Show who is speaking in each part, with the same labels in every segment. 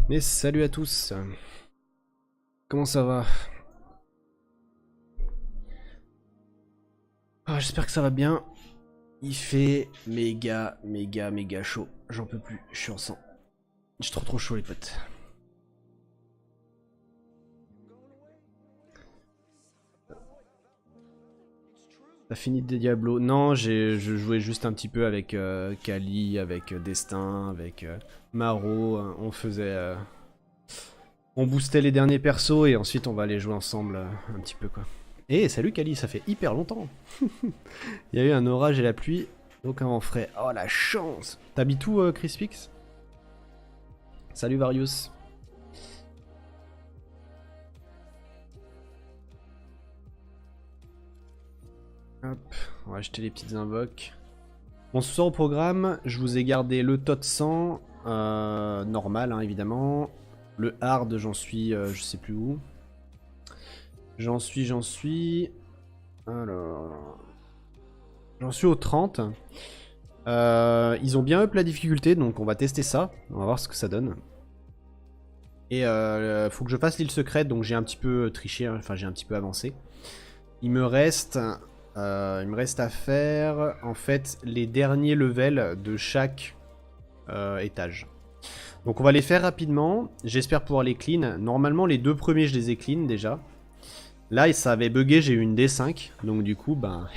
Speaker 1: Mais salut à tous. Comment ça va? J'espère que ça va bien. Il fait méga chaud. J'en peux plus, je suis en sang. J'ai trop chaud les potes. T'as fini de Diablo? Non, je jouais juste un petit peu avec Kali, avec Destin, avec Maro. On faisait... on boostait les derniers persos et ensuite on va aller jouer ensemble un petit peu quoi. Eh salut Kali, ça fait hyper longtemps. Il y a eu un orage et la pluie, donc un vent frais. Oh la chance. T'habites où Crispix? Salut Varius. Hop, on va acheter les petites invoques. Bon, ce soir au programme, je vous ai gardé le tot 100, normal hein, évidemment. Le hard, j'en suis, je sais plus où. J'en suis... Alors... J'en suis au 30. Ils ont bien up la difficulté, donc on va tester ça. On va voir ce que ça donne. Et faut que je fasse l'île secrète, donc j'ai un petit peu triché, hein, enfin j'ai un petit peu avancé. Il me reste à faire en fait les derniers levels de chaque étage. Donc on va les faire rapidement. J'espère pouvoir les clean. Normalement les deux premiers je les ai clean déjà. Là ça avait bugué, j'ai eu une D5. Donc du coup ben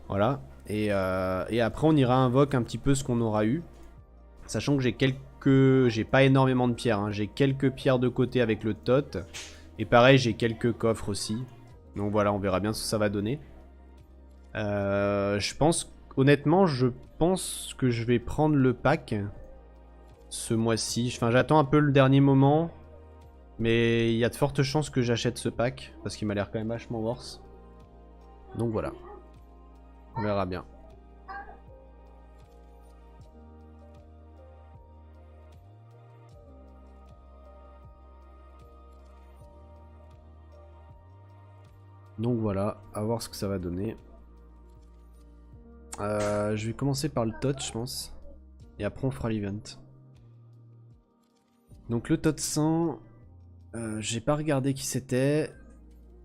Speaker 1: voilà. Et après on ira invoque un petit peu ce qu'on aura eu. Sachant que j'ai pas énormément de pierres. Hein. J'ai quelques pierres de côté avec le tot. Et pareil j'ai quelques coffres aussi. Donc voilà, on verra bien ce que ça va donner. Je pense, honnêtement, je pense que je vais prendre le pack ce mois-ci. Enfin, j'attends un peu le dernier moment, mais il y a de fortes chances que j'achète ce pack parce qu'il m'a l'air quand même vachement worse. Donc voilà, on verra bien. Donc voilà, à voir ce que ça va donner. Je vais commencer par le tot, je pense. Et après on fera l'event. Donc le tot 100, j'ai pas regardé qui c'était.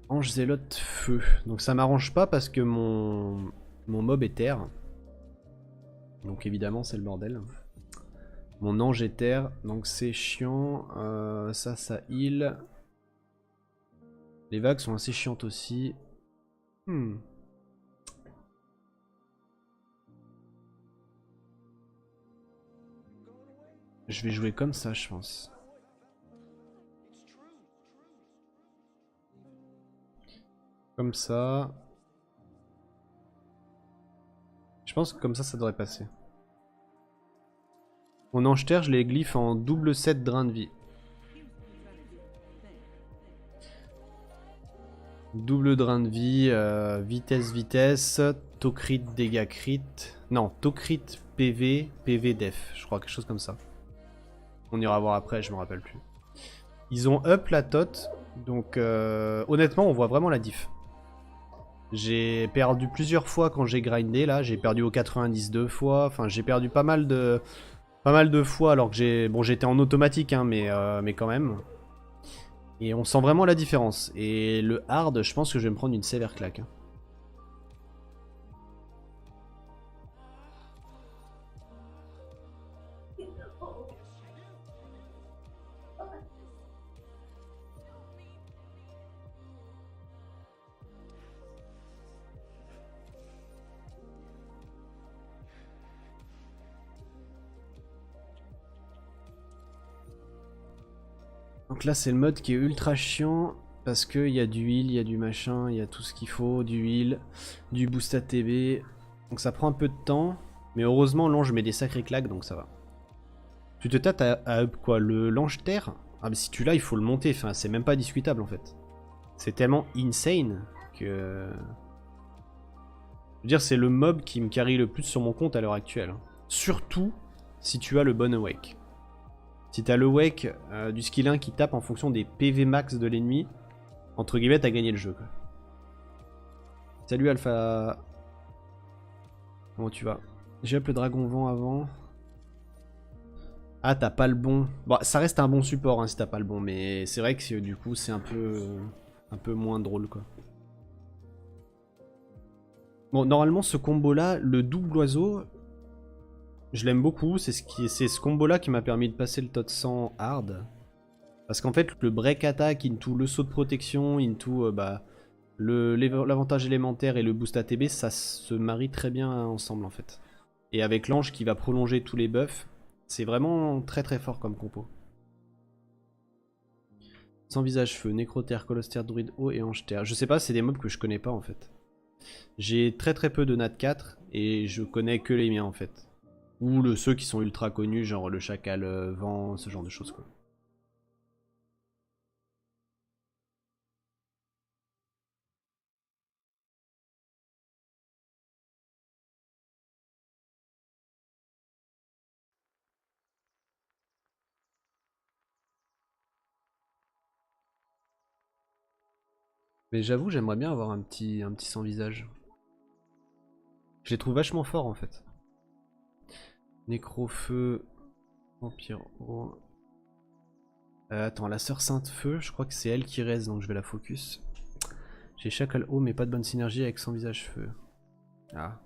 Speaker 1: Ange zélote feu. Donc ça m'arrange pas parce que mon mob est terre. Donc évidemment c'est le bordel. Mon ange est terre, donc c'est chiant. Ça heal. Les vagues sont assez chiantes aussi. Je vais jouer comme ça, je pense. Comme ça. Je pense que comme ça devrait passer. Mon ange terre, je les glyphe en double 7 drain de vie. Double drain de vie, vitesse, taux crit, dégâts crit. Non, taux crit, PV, PV def. Je crois quelque chose comme ça. On ira voir après, je me rappelle plus. Ils ont up la tot, donc honnêtement on voit vraiment la diff. J'ai perdu plusieurs fois quand j'ai grindé là, j'ai perdu au 90 deux fois, enfin j'ai perdu pas mal de fois alors que j'étais en automatique hein, mais quand même. Et on sent vraiment la différence. Et le hard, je pense que je vais me prendre une sévère claque. Hein. Donc là c'est le mode qui est ultra chiant parce qu'il y a du heal, il y a du machin, il y a tout ce qu'il faut, du heal, du boost ATB. Donc ça prend un peu de temps, mais heureusement l'ange met des sacrées claques donc ça va. Tu te tâtes à up quoi, le l'ange terre? Ah mais si tu l'as il faut le monter, enfin c'est même pas discutable en fait. C'est tellement insane que... Je veux dire c'est le mob qui me carry le plus sur mon compte à l'heure actuelle. Surtout si tu as le bon awake. Si t'as le wake du skill 1 qui tape en fonction des PV max de l'ennemi, entre guillemets, t'as gagné le jeu. Quoi. Salut Alpha. Comment tu vas? J'ai up le dragon vent avant. Ah, t'as pas le bon. Bon, ça reste un bon support hein, si t'as pas le bon, mais c'est vrai que du coup, c'est un peu moins drôle quoi. Bon, normalement, ce combo-là, le double oiseau, je l'aime beaucoup. C'est ce combo-là qui m'a permis de passer le tot 100 hard. Parce qu'en fait, le break attack into le saut de protection, into l'avantage élémentaire et le boost ATB, ça se marie très bien ensemble en fait. Et avec l'ange qui va prolonger tous les buffs, c'est vraiment très très fort comme compo. Sans visage feu, nécroterre, colostère, druide haut et ange terre. Je sais pas, c'est des mobs que je connais pas en fait. J'ai très très peu de nat 4 et je connais que les miens en fait. Ou ceux qui sont ultra connus, genre le chacal vent, ce genre de choses quoi. Mais j'avoue, j'aimerais bien avoir un petit sans visage. Je les trouve vachement forts en fait. Nécrofeu, vampire eau. Attends, la sœur Sainte Feu, je crois que c'est elle qui reste, donc je vais la focus. J'ai chacal haut, mais pas de bonne synergie avec sans visage feu. Ah.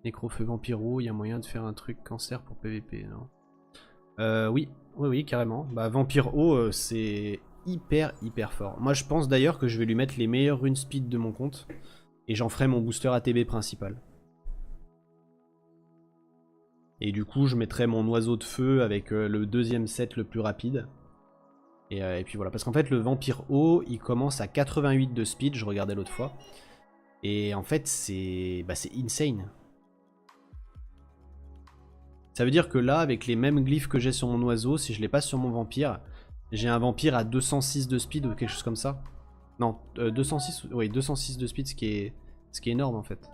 Speaker 1: Nécrofeu vampiro, il y a moyen de faire un truc cancer pour PVP, non? Oui, oui, carrément. Bah, Vampire haut, c'est hyper fort. Moi, je pense d'ailleurs que je vais lui mettre les meilleures runes speed de mon compte. Et j'en ferai mon booster ATB principal. Et du coup, je mettrai mon oiseau de feu avec le deuxième set le plus rapide. Et puis voilà, parce qu'en fait, le Vampire haut, il commence à 88 de speed, je regardais l'autre fois. Et en fait, c'est insane. Ça veut dire que là, avec les mêmes glyphes que j'ai sur mon oiseau, si je les passe sur mon vampire, j'ai un vampire à 206 de speed ou quelque chose comme ça. Non, 206, oui, 206 de speed, ce qui est énorme en fait.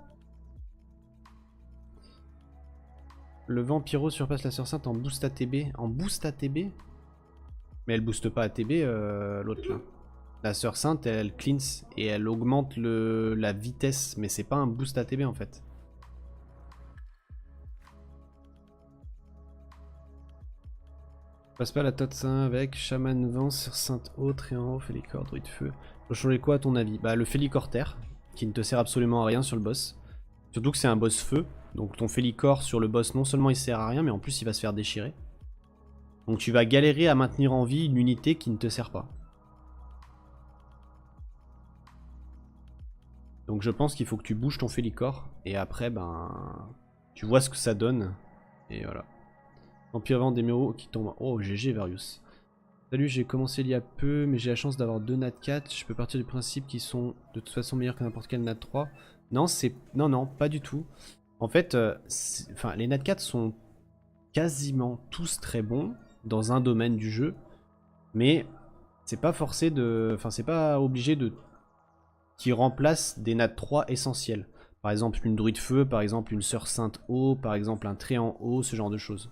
Speaker 1: Le vampiro surpasse la sœur sainte en boost ATB. En boost ATB? Mais elle booste pas ATB, l'autre là. La sœur sainte, elle cleanse et elle augmente la vitesse, mais c'est pas un boost ATB en fait. Passe pas la tot 5 avec chaman vent, sœur sainte haut, tréant haut, félicor, druide feu. Faut changer quoi à ton avis? Bah le félicortère, qui ne te sert absolument à rien sur le boss. Surtout que c'est un boss feu, donc ton félicor sur le boss non seulement il sert à rien, mais en plus il va se faire déchirer. Donc tu vas galérer à maintenir en vie une unité qui ne te sert pas. Donc je pense qu'il faut que tu bouges ton félicor, et après ben tu vois ce que ça donne, et voilà. Empire vent des méros qui tombent. Oh GG Varius. Salut, j'ai commencé il y a peu, mais j'ai la chance d'avoir 2 Nat 4. Je peux partir du principe qu'ils sont de toute façon meilleurs que n'importe quel Nat 3. Non, non, pas du tout. En fait, les Nat 4 sont quasiment tous très bons dans un domaine du jeu, mais c'est pas forcé de. Enfin, c'est pas obligé de. Qui remplacent des Nat 3 essentiels. Par exemple, une druide feu, par exemple, une sœur sainte eau, par exemple, un tréant eau, ce genre de choses.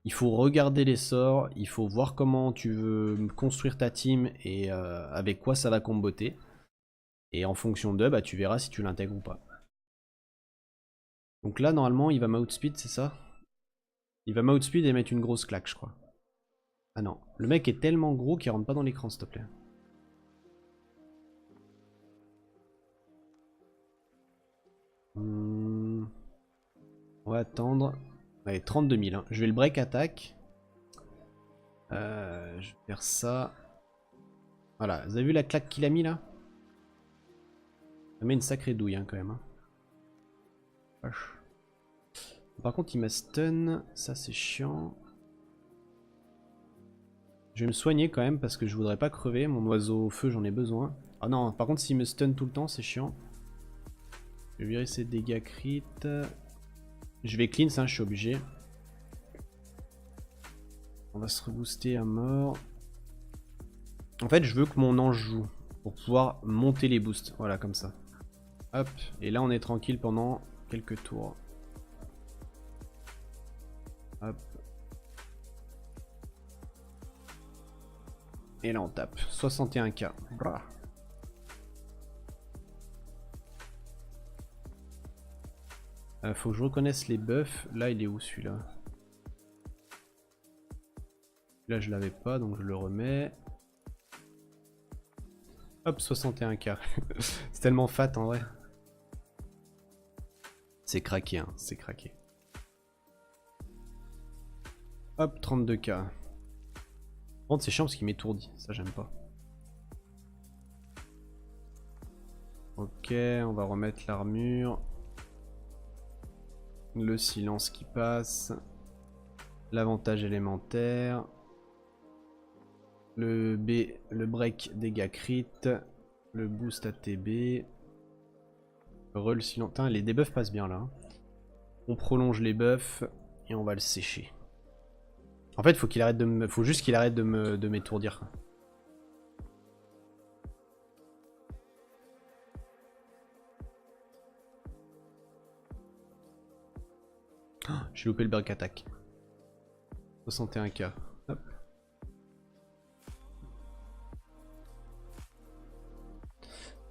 Speaker 1: Il faut regarder les sorts, il faut voir comment tu veux construire ta team et avec quoi ça va comboter. Et en fonction de, bah, tu verras si tu l'intègres ou pas. Donc là, normalement, il va m'outspeed, c'est ça? Il va m'outspeed et mettre une grosse claque, je crois. Ah non, le mec est tellement gros qu'il rentre pas dans l'écran, s'il te plaît. On va attendre. Allez, 32 000. Hein. Je vais le break attack. Je vais faire ça. Voilà, vous avez vu la claque qu'il a mis là? Ça met une sacrée douille hein, quand même. Hein. Par contre, il m'a stun. Ça, c'est chiant. Je vais me soigner quand même parce que je voudrais pas crever. Mon oiseau au feu, j'en ai besoin. Ah non, par contre, s'il me stun tout le temps, c'est chiant. Je vais virer ses dégâts crit. Je vais cleanse, hein, je suis obligé. On va se rebooster à mort. En fait, je veux que mon ange joue pour pouvoir monter les boosts. Voilà, comme ça. Hop, et là on est tranquille pendant quelques tours. Hop. Et là on tape. 61k. Blah. Faut que je reconnaisse les buffs. Là, il est où celui-là? Là, je l'avais pas, donc je le remets. Hop, 61k. C'est tellement fat en vrai. C'est craqué, hein, c'est craqué. Hop, 32k. Par contre, c'est chiant parce qu'il m'étourdit. Ça, j'aime pas. Ok, on va remettre l'armure. Le silence qui passe. L'avantage élémentaire. Le B, le break dégâts crit. Le boost ATB. Le silence. Putain, les debuffs passent bien là. Hein. On prolonge les buffs et on va le sécher. En fait, faut qu'il arrête de me... faut juste qu'il arrête de m'étourdir. Oh, j'ai loupé le break attack. 61k. Hop.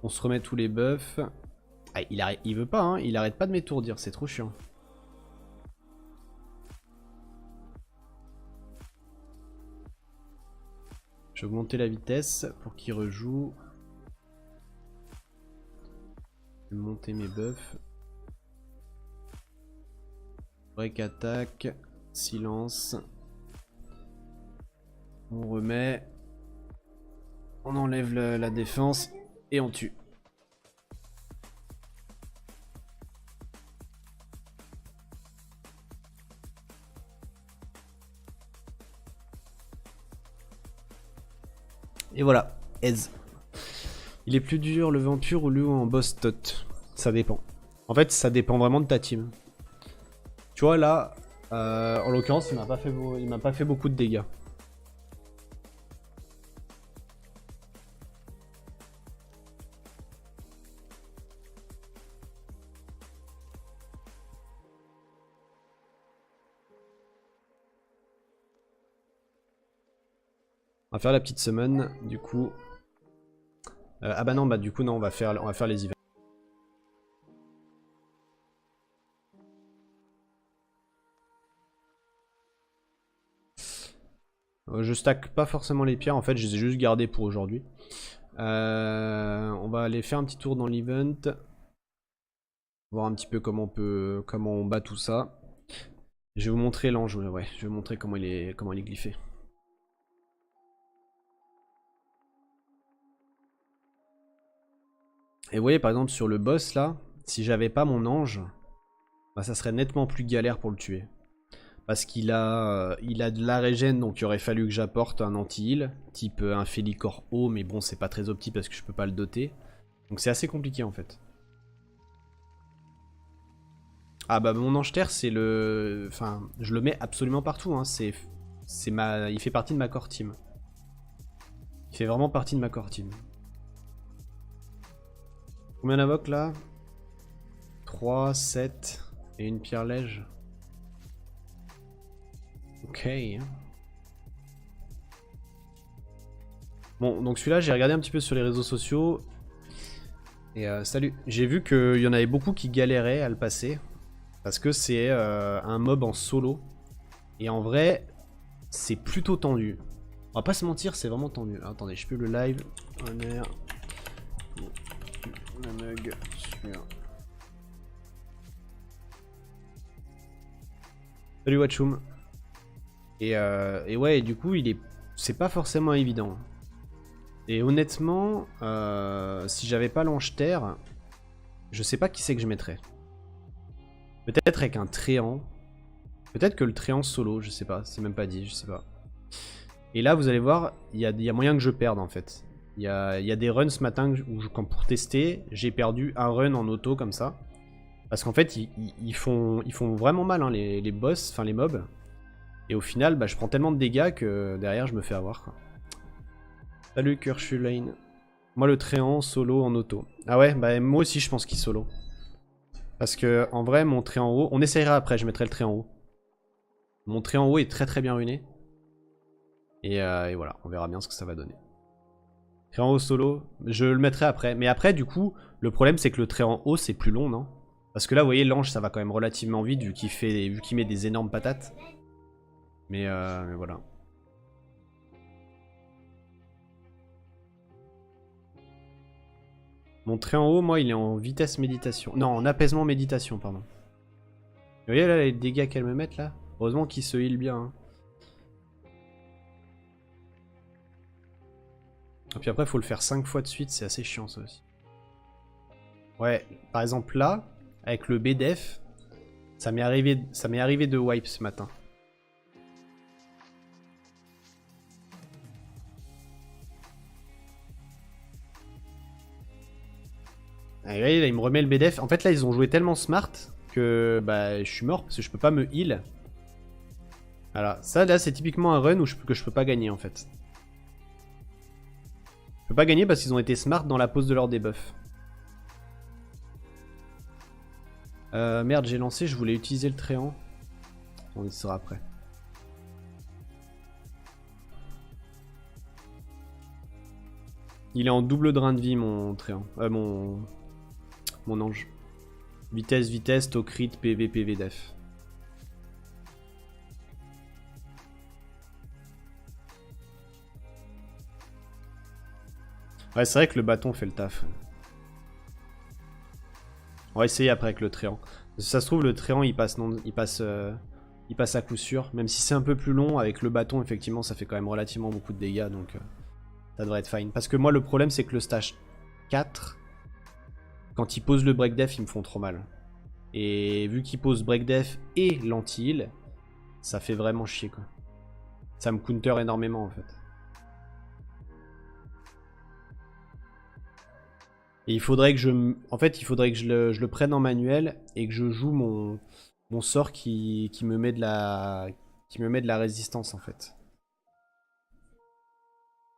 Speaker 1: On se remet tous les buffs. Ah, il veut pas, hein. Il arrête pas de m'étourdir, c'est trop chiant. Je vais augmenter la vitesse pour qu'il rejoue. Je vais monter mes buffs. Break attack. Silence. On remet. On enlève la défense et on tue. Et voilà, Ez. Il est plus dur le vampire ou le en boss tot? Ça dépend. En fait, ça dépend vraiment de ta team. Tu vois là, en l'occurrence, il m'a pas fait beaucoup de dégâts. On va faire la petite summon, du coup. Ah bah non, du coup non, on va faire les events. Je stack pas forcément les pierres, en fait, je les ai juste gardées pour aujourd'hui. On va aller faire un petit tour dans l'event. Voir un petit peu comment on bat tout ça. Je vais vous montrer l'ange, ouais, je vais vous montrer comment il est glyphé. Et vous voyez par exemple sur le boss là, si j'avais pas mon ange, bah, ça serait nettement plus galère pour le tuer. Parce qu'il a de la régène, donc il aurait fallu que j'apporte un anti-heal, type un Félicor haut, mais bon c'est pas très opti parce que je peux pas le doter. Donc c'est assez compliqué en fait. Ah bah mon ange terre c'est le... Enfin, je le mets absolument partout, hein. Il fait partie de ma core team. Il fait vraiment partie de ma core team. Combien d'invoques là? 3, 7 et une pierre lège. Ok. Bon, donc celui-là, j'ai regardé un petit peu sur les réseaux sociaux. Et salut. J'ai vu qu'il y en avait beaucoup qui galéraient à le passer. Parce que c'est un mob en solo. Et en vrai, c'est plutôt tendu. On va pas se mentir, c'est vraiment tendu. Alors, attendez, je peux le live. Honneur. La mug sur... Salut Watchoum. Et ouais, et du coup, c'est pas forcément évident. Et honnêtement, si j'avais pas l'ange terre, je sais pas qui c'est que je mettrais. Peut-être avec un tréant. Peut-être que le tréant solo, je sais pas, c'est même pas dit, je sais pas. Et là, vous allez voir, il y a moyen que je perde en fait. Il y a des runs ce matin où, pour tester, j'ai perdu un run en auto comme ça. Parce qu'en fait, ils font vraiment mal hein, les boss, enfin les mobs. Et au final, bah, je prends tellement de dégâts que derrière, je me fais avoir. Quoi. Salut Kershulane. Moi, le tréant solo en auto. Ah ouais, bah moi aussi, je pense qu'il solo. Parce que en vrai, mon trait en haut, on essayera après, je mettrai le trait en haut. Mon trait en haut est très bien ruiné. Et voilà, on verra bien ce que ça va donner. Trait en haut solo, je le mettrai après. Mais après, du coup, le problème c'est que le trait en haut c'est plus long, non? Parce que là, vous voyez, l'ange, ça va quand même relativement vite vu qu'il met des énormes patates. Mais voilà. Mon trait en haut, moi, il est en vitesse méditation. Non, en apaisement méditation, pardon. Vous voyez là les dégâts qu'elle me met là? Heureusement qu'il se heal bien. Hein. Et puis après, il faut le faire 5 fois de suite, c'est assez chiant ça aussi. Ouais, par exemple là, avec le BDF, ça m'est arrivé de wipe ce matin. Et là, il me remet le BDF. En fait, là, ils ont joué tellement smart que bah, je suis mort parce que je peux pas me heal. Voilà, ça là, c'est typiquement un run que je peux pas gagner en fait. Je peux pas gagner parce qu'ils ont été smart dans la pause de leur debuff. Merde, j'ai lancé, je voulais utiliser le tréant. On y sera après. Il est en double drain de vie, mon tréant. Mon ange. Vitesse, vitesse, to crit, PV, PV, def. Ouais, c'est vrai que le bâton fait le taf. On va essayer après avec le tréant. Si ça se trouve, le tréant il passe à coup sûr. Même si c'est un peu plus long, avec le bâton, effectivement, ça fait quand même relativement beaucoup de dégâts. Donc ça devrait être fine. Parce que moi, le problème, c'est que le stage 4, quand il pose le break def, ils me font trop mal. Et vu qu'il pose break def et l'anti-heal, ça fait vraiment chier quoi. Ça me counter énormément en fait. Et il faudrait que je le prenne en manuel et que je joue mon sort qui me met de la résistance en fait.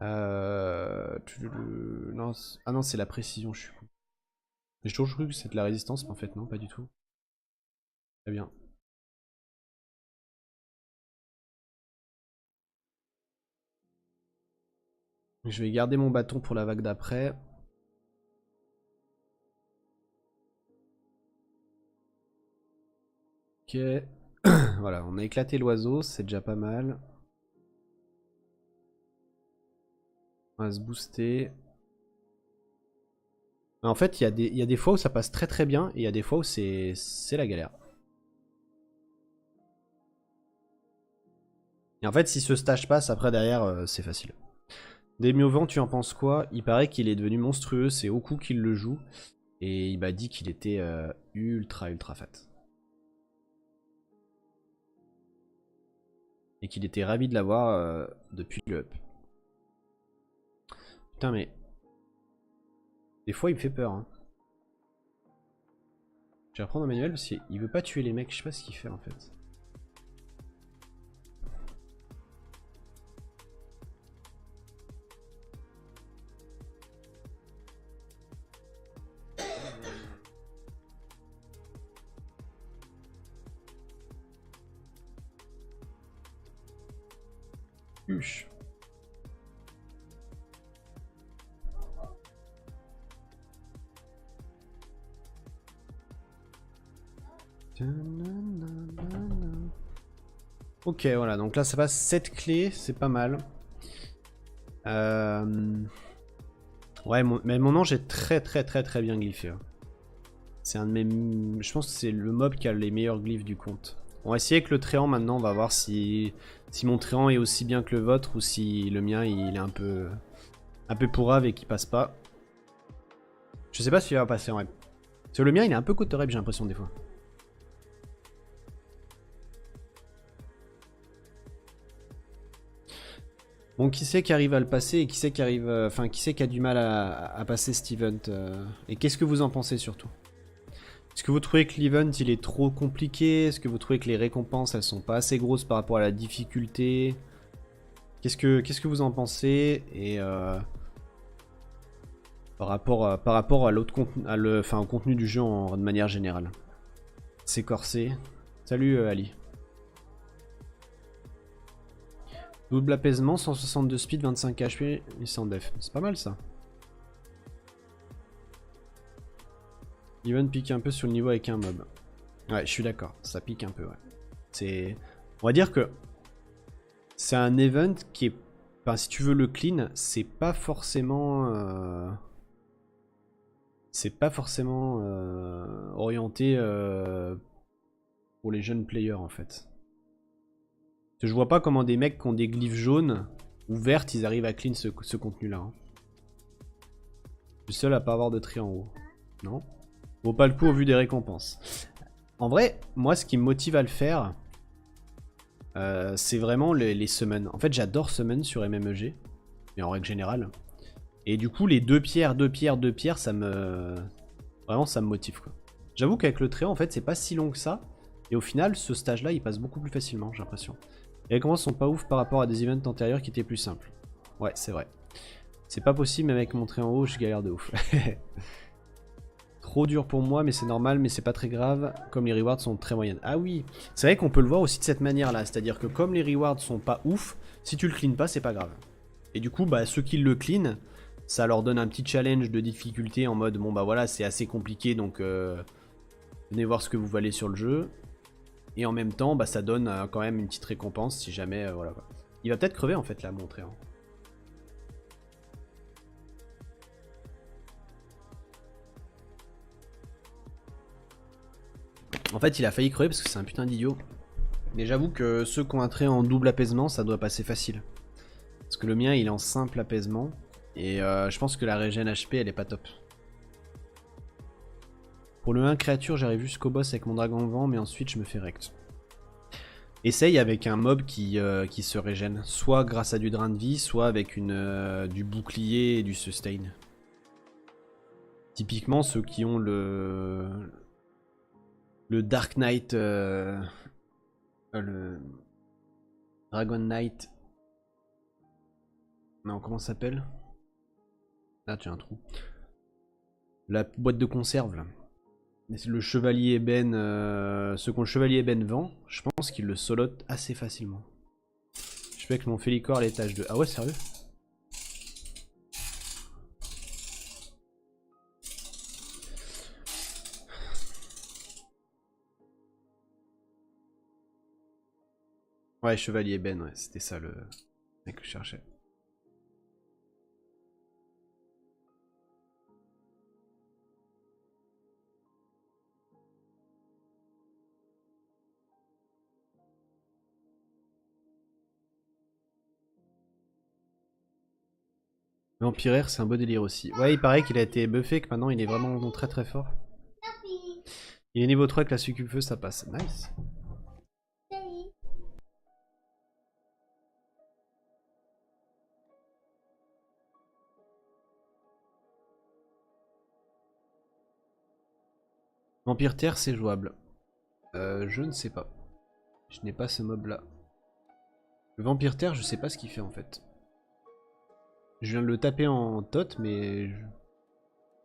Speaker 1: Non, ah non, c'est la précision, je suis con. J'ai toujours cru que c'était de la résistance, mais en fait non, pas du tout. Très bien. Je vais garder mon bâton pour la vague d'après. Ok. Voilà, on a éclaté l'oiseau, c'est déjà pas mal. On va se booster. En fait, il y a des fois où ça passe très très bien, et il y a des fois où c'est la galère. Et en fait, si ce stage passe, après derrière, c'est facile. Demi-au-vent, tu en penses quoi? Il paraît qu'il est devenu monstrueux, c'est Oku qui le joue. Et il m'a dit qu'il était ultra ultra fat. Et qu'il était ravi de l'avoir depuis le up. Putain mais... Des fois il me fait peur. Hein. Je vais reprendre un manuel parce qu'il veut pas tuer les mecs, je sais pas ce qu'il fait en fait. Huche. Ok, voilà, donc là ça passe 7 clés, c'est pas mal. Ouais, mais mon ange est très très très très bien glyphé. Hein. C'est un de mes... Je pense que c'est le mob qui a les meilleurs glyphes du compte. On va essayer avec le tréant maintenant, on va voir si mon tréant est aussi bien que le vôtre ou si le mien il est un peu pourrave et qu'il passe pas. Je sais pas s'il va passer en rep. Parce que le mien il est un peu côte rep, j'ai l'impression des fois. Bon, qui c'est qui arrive à le passer et qui c'est qui arrive, enfin qui c'est qui a du mal à passer cet event et qu'est-ce que vous en pensez surtout? Est-ce que vous trouvez que l'event il est trop compliqué? Est-ce que vous trouvez que les récompenses elles sont pas assez grosses par rapport à la difficulté? Qu'est-ce que vous en pensez? Et par rapport à l'autre contenu, au contenu du jeu de manière générale. C'est corsé. Salut Ali. Double apaisement, 162 speed, 25 HP, 800 def. C'est pas mal ça. L'event pique un peu sur le niveau avec un mob. Ouais, je suis d'accord, ça pique un peu, ouais. C'est... On va dire que c'est un event qui est... Enfin, si tu veux le clean, c'est pas forcément... C'est pas forcément orienté pour les jeunes players, en fait. Je vois pas comment des mecs qui ont des glyphes jaunes ou vertes, ils arrivent à clean ce contenu-là. Hein. Je suis seul à pas avoir de tri en haut. Non? Vaut pas le coup au vu des récompenses. En vrai, moi, ce qui me motive à le faire, c'est vraiment les summons. En fait, j'adore summon sur MMEG, et en règle générale. Et du coup, les 2 pierres, 2 pierres, 2 pierres, ça me... Vraiment, ça me motive, quoi. J'avoue qu'avec le trait, en fait, c'est pas si long que ça. Et au final, ce stage-là, il passe beaucoup plus facilement, j'ai l'impression. Les récompenses sont pas ouf par rapport à des events antérieurs qui étaient plus simples. Ouais, c'est vrai. C'est pas possible, même avec mon trait en haut, je galère de ouf. Trop dur pour moi, mais c'est normal, mais c'est pas très grave, comme les rewards sont très moyennes. Ah oui, c'est vrai qu'on peut le voir aussi de cette manière-là, c'est-à-dire que comme les rewards sont pas ouf, si tu le clean pas, c'est pas grave. Et du coup, bah, ceux qui le clean, ça leur donne un petit challenge de difficulté en mode, bon bah voilà, c'est assez compliqué, donc venez voir ce que vous valez sur le jeu. Et en même temps, bah, ça donne quand même une petite récompense si jamais, voilà. Il va peut-être crever en fait là, mon trait. Hein. En fait, il a failli crever parce que c'est un putain d'idiot. Mais j'avoue que ceux qui ont un trait en double apaisement, ça doit passer facile. Parce que le mien, il est en simple apaisement. Et je pense que la régène HP, elle est pas top. Pour le 1 créature, j'arrive jusqu'au boss avec mon dragon de vent, mais ensuite je me fais rect. Essaye avec un mob qui se régène. Soit grâce à du drain de vie, soit avec du bouclier et du sustain. Typiquement, ceux qui ont le Dark Knight... le Dragon Knight. Non, comment ça s'appelle? Ah, tu as un trou. La boîte de conserve là. Le chevalier ébène. Ceux qui ont le chevalier ébène vent, je pense qu'ils le solotent assez facilement. Je fais avec mon Félicor à l'étage 2. Ah ouais, sérieux? Ouais, chevalier ébène, ouais, c'était ça le mec que je cherchais. Vampiraire, c'est un beau délire aussi. Ouais, il paraît qu'il a été buffé, que maintenant il est vraiment très très fort. Il est niveau 3 avec la succube feu, ça passe. Nice. Vampire terre, c'est jouable. Je ne sais pas. Je n'ai pas ce mob là. Le vampire terre, je sais pas ce qu'il fait en fait. Je viens de le taper en tot, mais je n'ai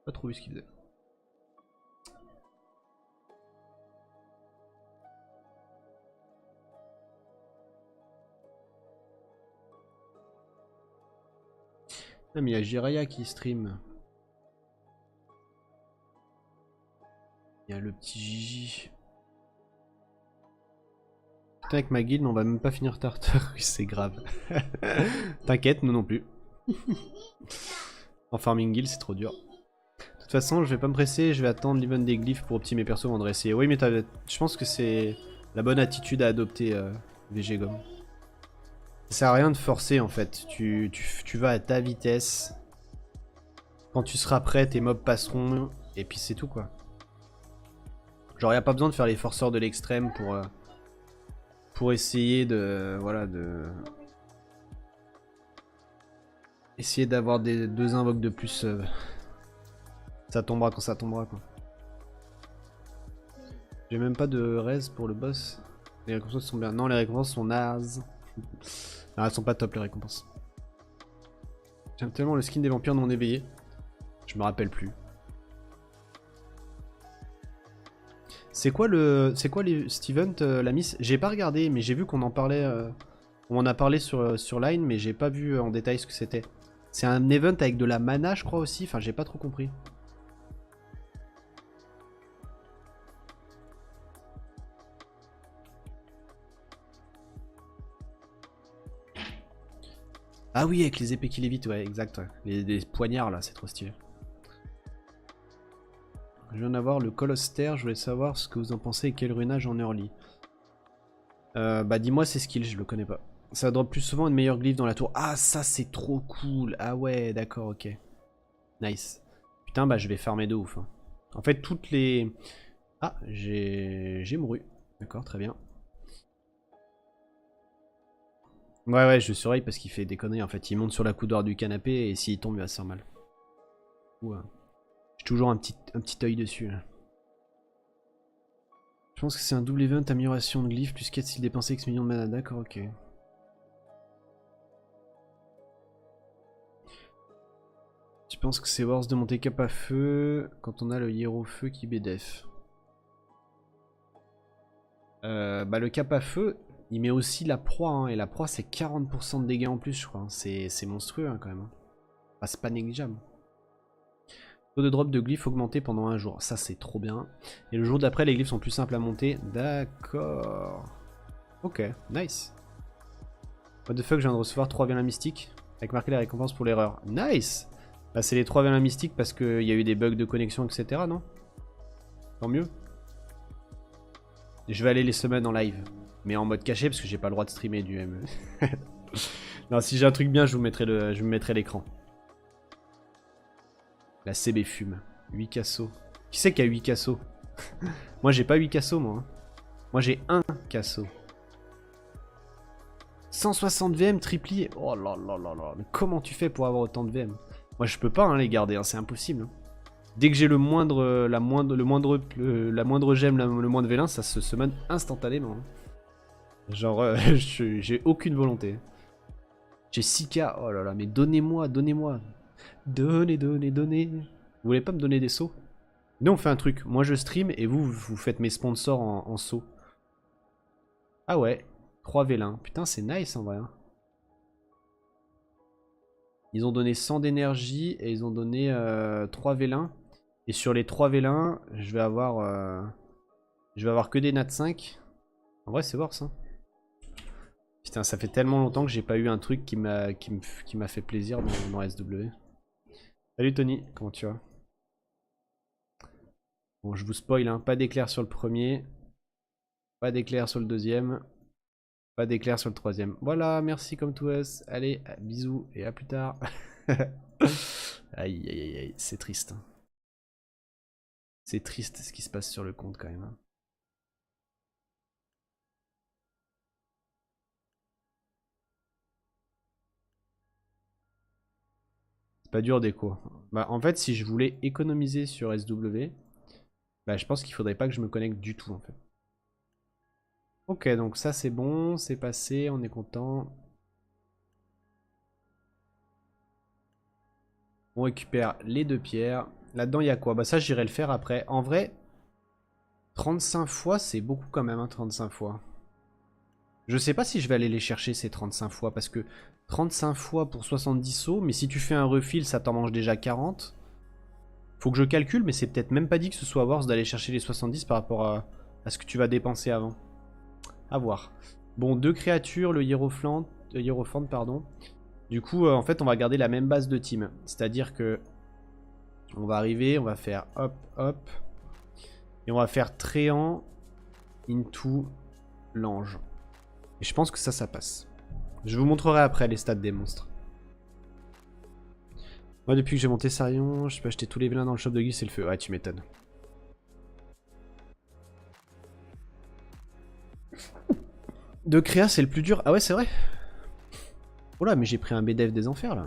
Speaker 1: pas trop vu ce qu'il faisait. Ah mais il y a Jiraya qui stream. Il y a le petit Gigi. Putain, avec ma guilde, on va même pas finir Tartar. Oui, c'est grave. T'inquiète, nous non plus. En farming guild, c'est trop dur. De toute façon, je vais pas me presser, je vais attendre l'event des glyphes pour optimiser mes persos avant de réessayer. Oui, mais je pense que c'est la bonne attitude à adopter, VG Gom. Ça sert à rien de forcer en fait. Tu vas à ta vitesse. Quand tu seras prêt, tes mobs passeront. Et puis c'est tout quoi. Genre, y a pas besoin de faire les forceurs de l'extrême pour essayer de. Voilà, de. Essayer d'avoir des 2 invoques de plus. Ça tombera quand ça tombera quoi. J'ai même pas de res pour le boss. Les récompenses sont bien. Non, les récompenses sont nazes. Ah, elles sont pas top les récompenses. J'aime tellement le skin des vampires non éveillés. Je me rappelle plus. C'est quoi cet event, la miss? J'ai pas regardé, mais j'ai vu qu'on en parlait. On en a parlé sur Line, mais j'ai pas vu en détail ce que c'était. C'est un event avec de la mana, je crois aussi. Enfin, j'ai pas trop compris. Ah oui, avec les épées qui lévitent, ouais, exact. Ouais. Les poignards là, c'est trop stylé. Je viens d'avoir le Coloster, je voulais savoir ce que vous en pensez et quel runage en early. Bah dis-moi ses skills, je le connais pas. Ça drop plus souvent une meilleure glyphe dans la tour. Ah ça c'est trop cool. Ah ouais, d'accord, ok. Nice. Putain, bah je vais farmer de ouf. Hein. En fait, toutes les... Ah, j'ai mouru. D'accord, très bien. Ouais, je surveille parce qu'il fait des conneries. En fait, il monte sur la coudoir du canapé et s'il tombe, il va se faire mal. Ouais. J'ai toujours un petit œil dessus. Là. Je pense que c'est un double event, amélioration de glyphe, plus 4 s'il dépensait X millions de mana. D'accord, ok. Tu penses que c'est worse de monter cap à feu quand on a le hiéro feu qui BDF? Bah le cap à feu, il met aussi la proie, hein, et la proie c'est 40% de dégâts en plus je crois. Hein. C'est monstrueux hein, quand même. Hein. Enfin, c'est pas négligeable. Taux de drop de glyphes augmenté pendant un jour, ça c'est trop bien. Et le jour d'après les glyphes sont plus simples à monter. D'accord. Ok, nice. What the fuck, je viens de recevoir 3 violins mystiques avec marqué la récompense pour l'erreur. Nice. Bah c'est les 3 violins mystiques parce qu'il y a eu des bugs de connexion etc non? Tant mieux. Je vais aller les semaines en live. Mais en mode caché parce que j'ai pas le droit de streamer du ME. Non, si j'ai un truc bien, je vous mettrai l'écran. La CB fume. 8 cassos. Qui c'est qui a 8 cassos? Moi j'ai pas 8 cassos moi. Hein. Moi j'ai 1 casso. 160 VM triplié. Oh là là là là. Mais comment tu fais pour avoir autant de VM? Moi je peux pas hein, les garder, hein, c'est impossible. Hein. Dès que j'ai le moindre gemme, le moindre vélin, ça se summon instantanément. Genre, j'ai aucune volonté. J'ai 6K, oh là là, mais donnez-moi. Donnez. Vous voulez pas me donner des sauts? Nous on fait un truc, moi je stream et vous faites mes sponsors en saut. Ah ouais, 3 vélins, putain c'est nice en vrai. Hein. Ils ont donné 100 d'énergie et ils ont donné 3 vélins. Et sur les 3 vélins, je vais avoir que des nat 5. En vrai, c'est worse. Hein. Putain, ça fait tellement longtemps que j'ai pas eu un truc qui m'a fait plaisir dans SW. Salut Tony, comment tu vas? Bon, je vous spoil, hein. Pas d'éclair sur le premier. Pas d'éclair sur le deuxième. Pas d'éclair sur le troisième. Voilà, merci comme tout us. Allez, bisous et à plus tard. Aïe, aïe, aïe, aïe, c'est triste. Hein. C'est triste ce qui se passe sur le compte quand même. Hein. C'est pas dur d'écho. Bah, en fait, si je voulais économiser sur SW, bah, je pense qu'il faudrait pas que je me connecte du tout en fait. Ok, donc ça c'est bon, c'est passé, on est content. On récupère les 2 pierres. Là-dedans, il y a quoi? Bah ça, j'irai le faire après. En vrai, 35 fois, c'est beaucoup quand même, hein, 35 fois. Je sais pas si je vais aller les chercher ces 35 fois, parce que 35 fois pour 70 sauts, mais si tu fais un refill, ça t'en mange déjà 40. Faut que je calcule, mais c'est peut-être même pas dit que ce soit worth d'aller chercher les 70 par rapport à ce que tu vas dépenser avant. À voir. Bon, 2 créatures, le Hierophant, pardon. Du coup, en fait, on va garder la même base de team. C'est-à-dire que on va arriver, on va faire hop, hop. Et on va faire Tréant into l'ange. Et je pense que ça passe. Je vous montrerai après les stats des monstres. Moi, depuis que j'ai monté Sarion, je peux acheter tous les vélins dans le shop de Guy, c'est le feu. Ouais, tu m'étonnes. De créa, c'est le plus dur. Ah ouais, c'est vrai. Oh là, mais j'ai pris un BDF des enfers là.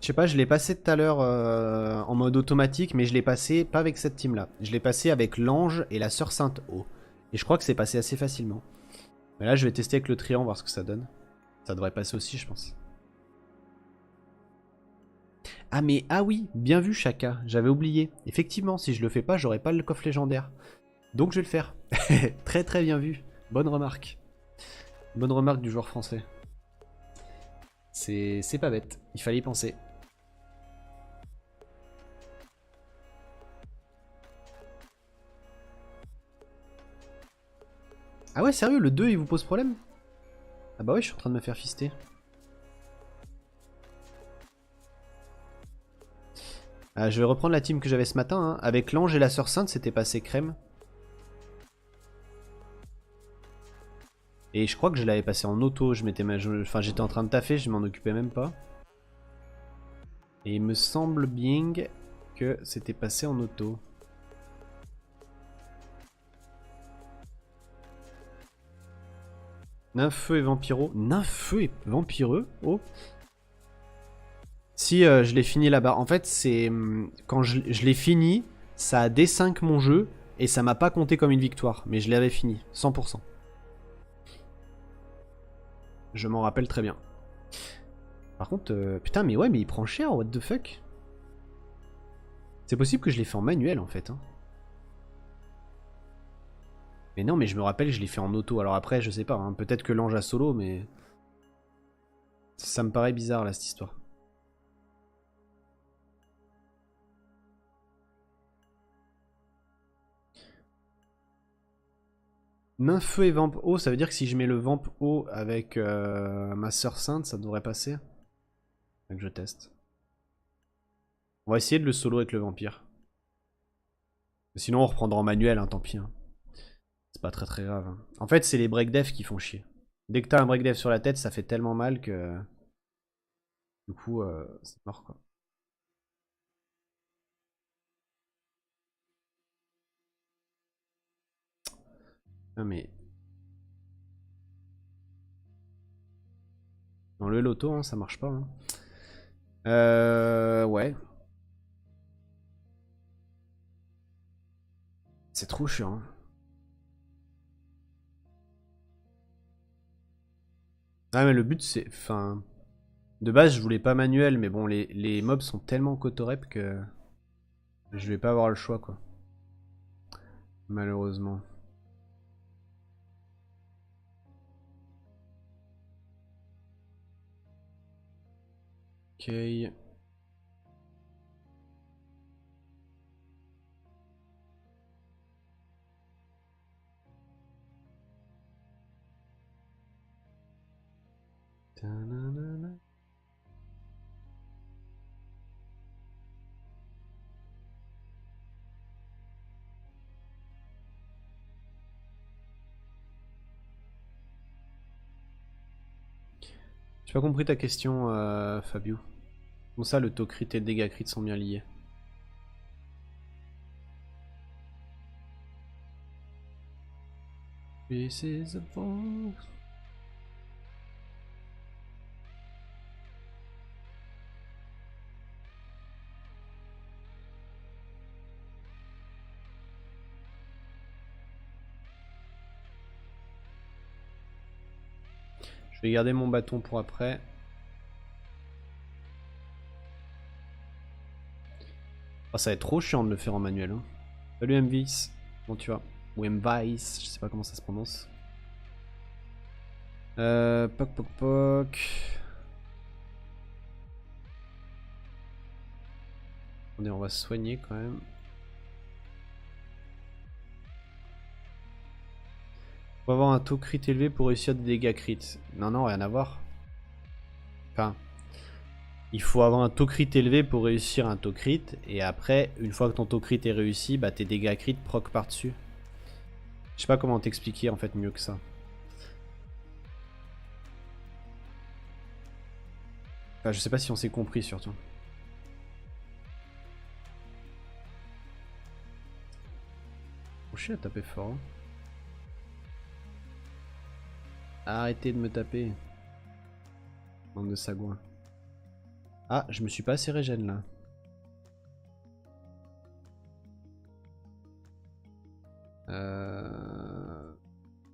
Speaker 1: Je sais pas, je l'ai passé tout à l'heure en mode automatique, mais je l'ai passé pas avec cette team là. Je l'ai passé avec l'ange et la sœur Sainte Eau. Et je crois que c'est passé assez facilement. Mais là, je vais tester avec le triangle, voir ce que ça donne. Ça devrait passer aussi, je pense. Ah mais, ah oui, bien vu Chaka, j'avais oublié. Effectivement, si je le fais pas, j'aurai pas le coffre légendaire. Donc je vais le faire. Très très bien vu. Bonne remarque. Bonne remarque du joueur français. C'est pas bête, il fallait y penser. Ah ouais, sérieux, le 2 il vous pose problème? Ah bah ouais, je suis en train de me faire fister. Je vais reprendre la team que j'avais ce matin. Hein. Avec l'ange et la sœur sainte, c'était passé crème. Et je crois que je l'avais passé en auto. Enfin, j'étais en train de taffer, je m'en occupais même pas. Et il me semble bien que c'était passé en auto. Nympheux et vampiro. Nympheux et vampireux? Oh. Si, je l'ai fini là-bas. En fait, c'est... Quand je l'ai fini, ça a D5 mon jeu. Et ça m'a pas compté comme une victoire. Mais je l'avais fini. 100%. Je m'en rappelle très bien. Par contre, putain, mais ouais, mais il prend cher, what the fuck? C'est possible que je l'ai fait en manuel, en fait. Hein. Mais non, mais je me rappelle, je l'ai fait en auto. Alors après, je sais pas. Hein. Peut-être que l'ange a solo, mais... Ça me paraît bizarre, là, cette histoire. Nympheux et vamp haut, ça veut dire que si je mets le vamp haut avec ma sœur sainte, ça devrait passer. Donc je teste. On va essayer de le solo avec le vampire. Sinon on reprendra en manuel, hein, tant pis. Hein. C'est pas très très grave. Hein. En fait, c'est les breakdefs qui font chier. Dès que t'as un breakdef sur la tête, ça fait tellement mal que... Du coup, c'est mort quoi. Non mais... Dans le loto, hein, ça marche pas. Hein. Ouais. C'est trop chiant. Hein. Ah mais le but c'est... Enfin... De base, je voulais pas manuel, mais bon, les mobs sont tellement cotorep que... Je vais pas avoir le choix, quoi. Malheureusement. Ok. Ta-na-na-na. J'ai pas compris ta question, Fabio. Comment ça, le taux crit et le dégâts crit sont bien liés? This is a voice. Je vais garder mon bâton pour après. Oh, ça va être trop chiant de le faire en manuel. Hein. Salut Mvice, comment tu vas? Ou Mvice, je sais pas comment ça se prononce. Poc poc poc. Attendez, on va se soigner quand même. Faut avoir un taux crit élevé pour réussir des dégâts crit. Non, non, rien à voir. Enfin, il faut avoir un taux crit élevé pour réussir un taux crit. Et après, une fois que ton taux crit est réussi, bah tes dégâts crit proc par-dessus. Je sais pas comment t'expliquer en fait mieux que ça. Enfin, je sais pas si on s'est compris surtout. Faut chier à taper fort. Hein. Arrêtez de me taper. Bande de sagouins. Ah, je me suis pas assez régène là.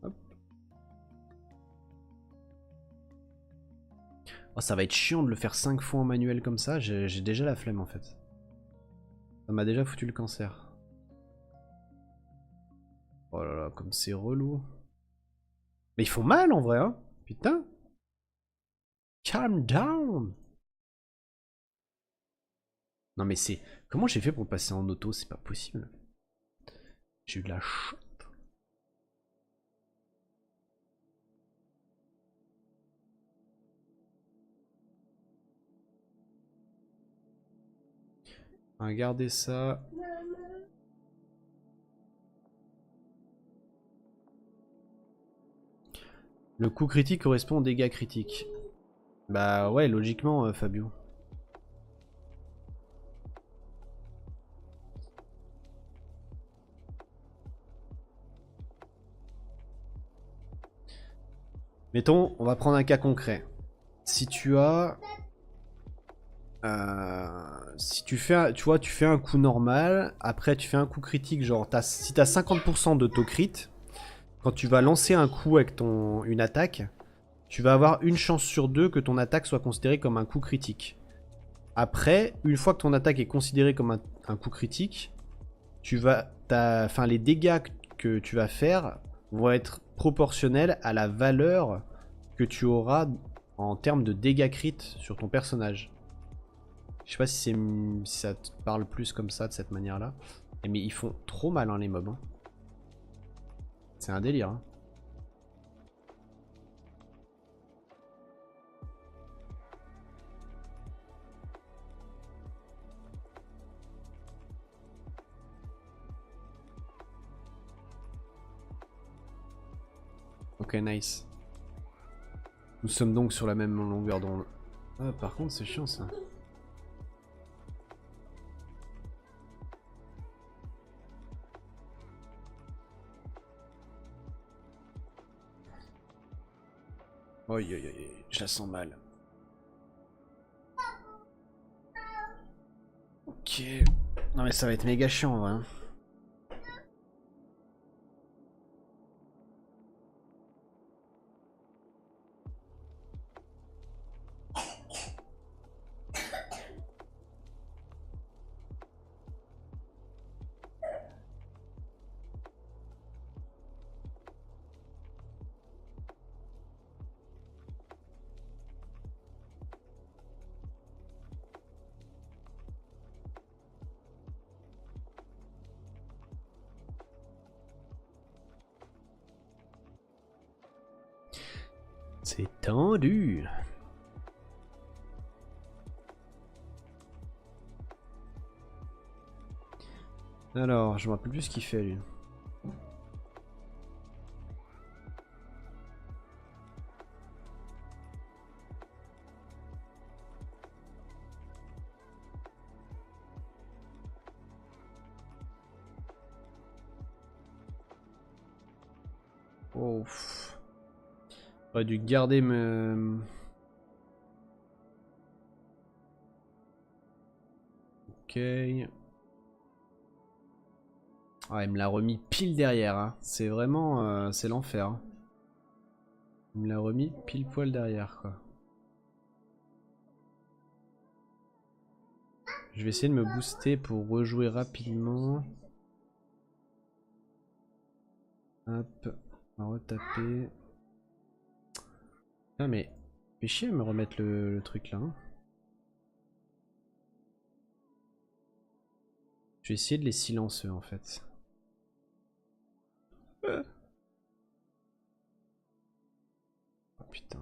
Speaker 1: Hop. Oh, ça va être chiant de le faire 5 fois en manuel comme ça. J'ai déjà la flemme en fait. Ça m'a déjà foutu le cancer. Oh là là, comme c'est relou. Mais ils font mal en vrai, hein. Putain. Calm down. Non mais c'est... Comment j'ai fait pour le passer en auto? C'est pas possible. J'ai eu de la chance. On va garder ça. Le coup critique correspond aux dégâts critiques. Bah ouais, logiquement, Fabio. Mettons, on va prendre un cas concret. Si tu as... si tu fais, tu vois, tu fais un coup normal, après tu fais un coup critique, genre si t'as 50% d'autocrit, quand tu vas lancer un coup avec une attaque, tu vas avoir une chance sur deux que ton attaque soit considérée comme un coup critique. Après, une fois que ton attaque est considérée comme un coup critique, les dégâts que tu vas faire vont être proportionnels à la valeur que tu auras en termes de dégâts crit sur ton personnage. Je sais pas si ça te parle plus comme ça, de cette manière-là. Mais ils font trop mal, hein, les mobs. Hein. C'est un délire. Hein. Ok, nice. Nous sommes donc sur la même longueur d'onde. Ah, par contre, c'est chiant ça. Oi, oi, oi, je la sens mal. Ok. Non mais ça va être méga chiant en vrai. Hein. C'est tendu. Alors, je me rappelle plus ce qu'il fait lui. Oh. J'aurais dû garder Ok. Ah, il me l'a remis pile derrière. Hein. C'est vraiment... c'est l'enfer. Hein. Il me l'a remis pile poil derrière, quoi. Je vais essayer de me booster pour rejouer rapidement. Hop. On va retaper. Ah mais... Fais chier de me remettre le truc là. Hein. Je vais essayer de les silencer en fait. Oh putain.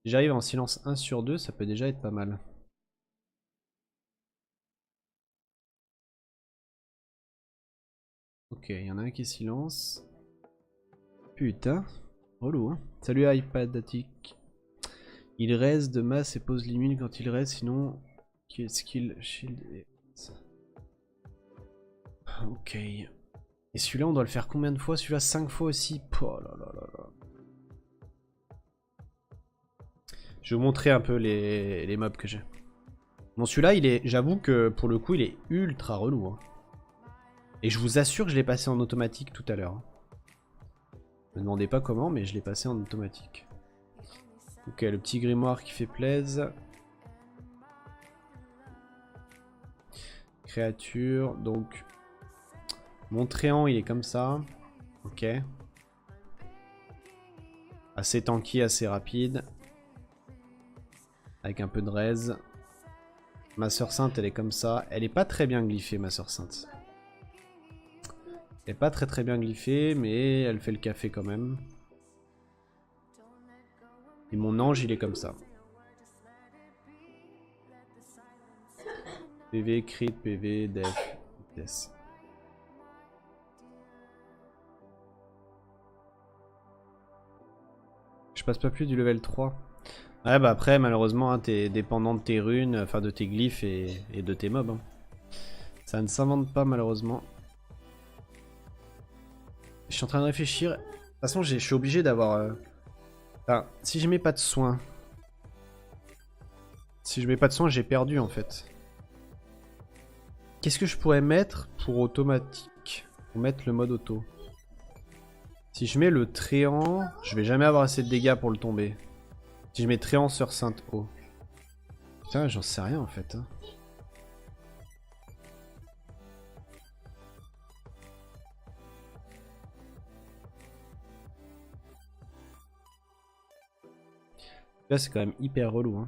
Speaker 1: Si j'arrive en silence 1 sur 2, ça peut déjà être pas mal. Ok, il y en a un qui est silence. Putain, relou hein. Salut iPadatic. Il reste de masse et pose limite quand il reste, sinon skill, shield et... Ok. Et celui-là, on doit le faire combien de fois? Celui-là, 5 fois aussi. Oh là là là là. Je vais vous montrer un peu les mobs que j'ai. Bon, celui-là, j'avoue que pour le coup, il est ultra relou. Hein. Et je vous assure que je l'ai passé en automatique tout à l'heure. Ne me demandez pas comment, mais je l'ai passé en automatique. Ok, le petit grimoire qui fait plaise. Créature, donc... Mon tréant, il est comme ça. Ok. Assez tanky, assez rapide. Avec un peu de raise. Ma sœur sainte, elle est comme ça. Elle est pas très bien glyphée, ma sœur sainte. Elle est pas très bien glyphée, mais elle fait le café quand même. Et mon ange, il est comme ça. PV, crit, PV, def, vitesse. Je passe pas plus du level 3. Ouais bah après malheureusement hein, t'es dépendant de tes runes, enfin de tes glyphes et de tes mobs. Hein. Ça ne s'invente pas malheureusement. Je suis en train de réfléchir. De toute façon je suis obligé d'avoir... Enfin, si je mets pas de soins... Si je mets pas de soins j'ai perdu en fait. Qu'est-ce que je pourrais mettre pour automatique? Pour mettre le mode auto. Si je mets le tréant, je vais jamais avoir assez de dégâts pour le tomber. Si je mets tréant sur Sainte Eau. Putain, j'en sais rien en fait. Hein. Là, c'est quand même hyper relou. Hein.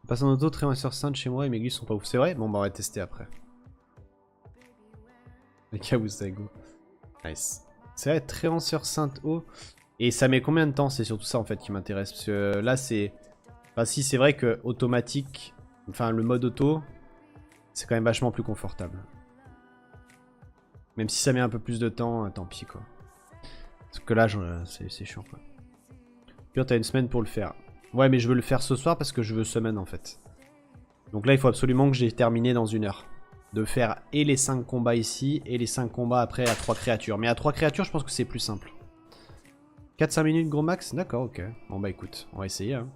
Speaker 1: Passe en auto, tréant sur Sainte chez moi et mes glyphes sont pas ouf. C'est vrai? Bon, bah on va tester après. Les Kabusago. Nice. C'est vrai, tréant sur Sainte Eau. Et ça met combien de temps? C'est surtout ça en fait qui m'intéresse. Parce que là, c'est. Enfin, si, c'est vrai que automatique. Enfin, le mode auto. C'est quand même vachement plus confortable. Même si ça met un peu plus de temps, tant pis quoi. Parce que là, c'est chiant quoi. Puis t'as une semaine pour le faire. Ouais, mais je veux le faire ce soir parce que je veux semaine en fait. Donc là, il faut absolument que j'ai terminé dans 1 heure. De faire et les 5 combats ici et les 5 combats après à 3 créatures. Mais à 3 créatures, je pense que c'est plus simple. 4-5 minutes gros max? D'accord, ok. Bon bah écoute, on va essayer. Hein.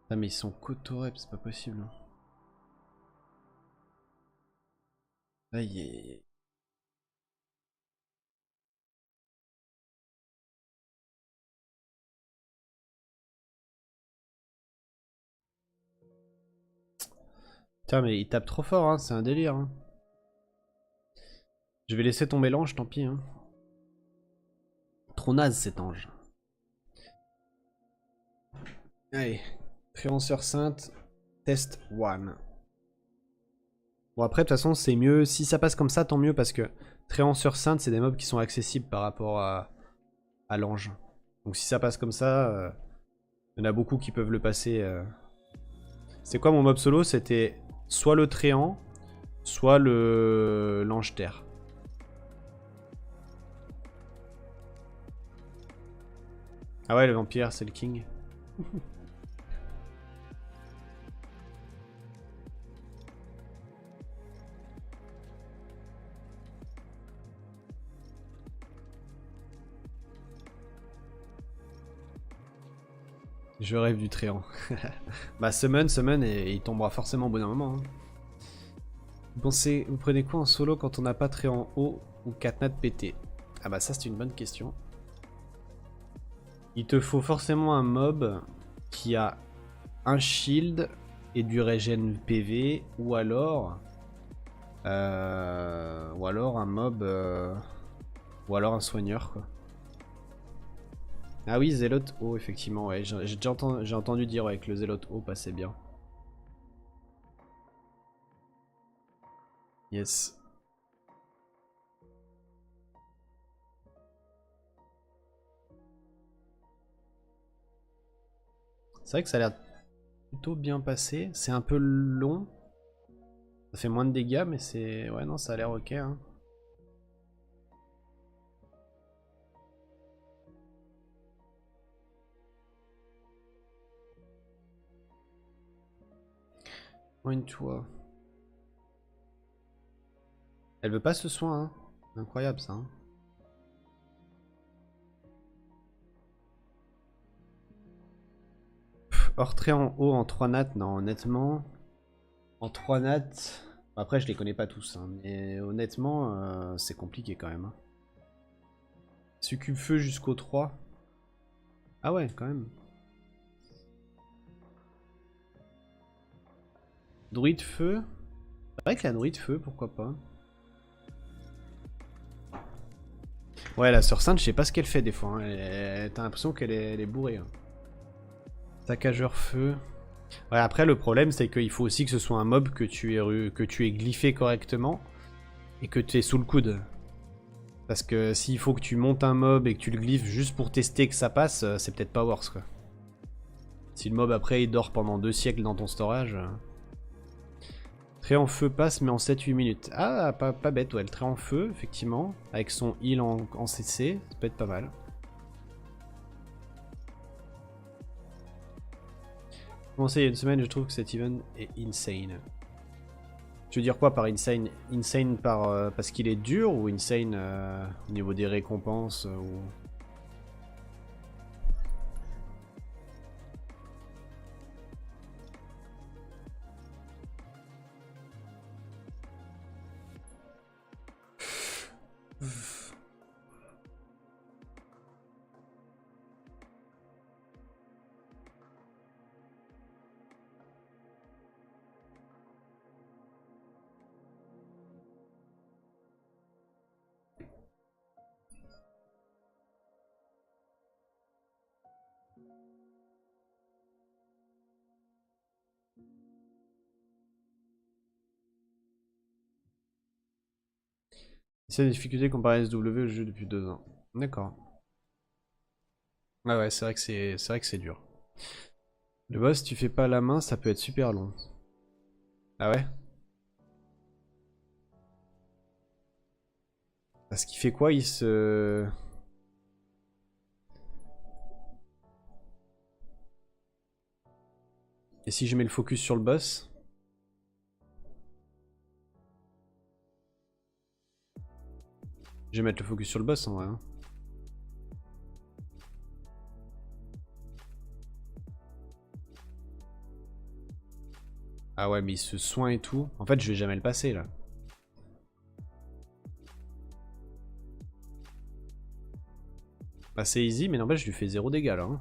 Speaker 1: Ah mais ils sont cotorep, c'est pas possible. Aïe aïe aïe. Putain mais il tape trop fort, hein, c'est un délire. Hein. Je vais laisser tomber l'ange, tant pis. Hein. Trop naze cet ange. Allez, créanceur sainte, test 1. Bon après de toute façon c'est mieux, si ça passe comme ça tant mieux parce que Créanceur sainte c'est des mobs qui sont accessibles par rapport à l'ange. Donc si ça passe comme ça, il y en a beaucoup qui peuvent le passer. C'est quoi mon mob solo? C'était soit le Tréant, soit l'ange terre. Ah ouais le vampire c'est le king. Je rêve du Tréant. Bah summon et il tombera forcément au bout d'un moment. Hein. Vous prenez quoi en solo quand on n'a pas Tréant haut ou Katnat pété? Ah bah ça c'est une bonne question. Il te faut forcément un mob qui a un shield et du regen PV ou alors un mob ou alors un soigneur quoi. Ah oui Zélote haut effectivement ouais j'ai déjà entendu dire ouais, que le Zélote haut passait bien. Yes. C'est vrai que ça a l'air plutôt bien passé. C'est un peu long. Ça fait moins de dégâts, mais c'est... Ouais, non, ça a l'air ok. Hein. Une toi. Elle veut pas ce soin, hein. Incroyable ça. Hein. hors trait en haut en 3 nat, non, honnêtement. En 3 nat. Après, je les connais pas tous, hein, mais honnêtement, c'est compliqué quand même. Hein. Succube feu jusqu'au 3. Ah ouais, quand même. Druide feu. C'est vrai que la druide feu, pourquoi pas. Ouais, la sœur sainte, je sais pas ce qu'elle fait des fois. Hein. T'as l'impression qu'elle est bourrée. Hein. Saccageur feu. Ouais, après, le problème, c'est qu'il faut aussi que ce soit un mob que tu aies glyphé correctement et que tu es sous le coude. Parce que s'il faut que tu montes un mob et que tu le glyphes juste pour tester que ça passe, c'est peut-être pas worse quoi. Si le mob après il dort pendant 2 siècles dans ton storage. Trait en feu passe mais en 7-8 minutes. Ah, pas bête, ouais, le trait en feu, effectivement. Avec son heal en CC, ça peut être pas mal. Commencé il y a une semaine, je trouve que cet event est insane. Tu veux dire quoi par insane? Insane parce qu'il est dur ou insane au niveau des récompenses ou... C'est la difficulté comparée à SW au jeu depuis 2 ans. D'accord. Ah ouais, c'est vrai que c'est dur. Le boss, tu fais pas à la main, ça peut être super long. Ah ouais? Parce qu'il fait quoi? Il se... Et si je mets le focus sur le boss? Je vais mettre le focus sur le boss en vrai. Hein. Ah ouais, mais il se soigne et tout. En fait, je vais jamais le passer là. Bah, c'est easy, mais n'empêche, je lui fais 0 dégâts là. Hein.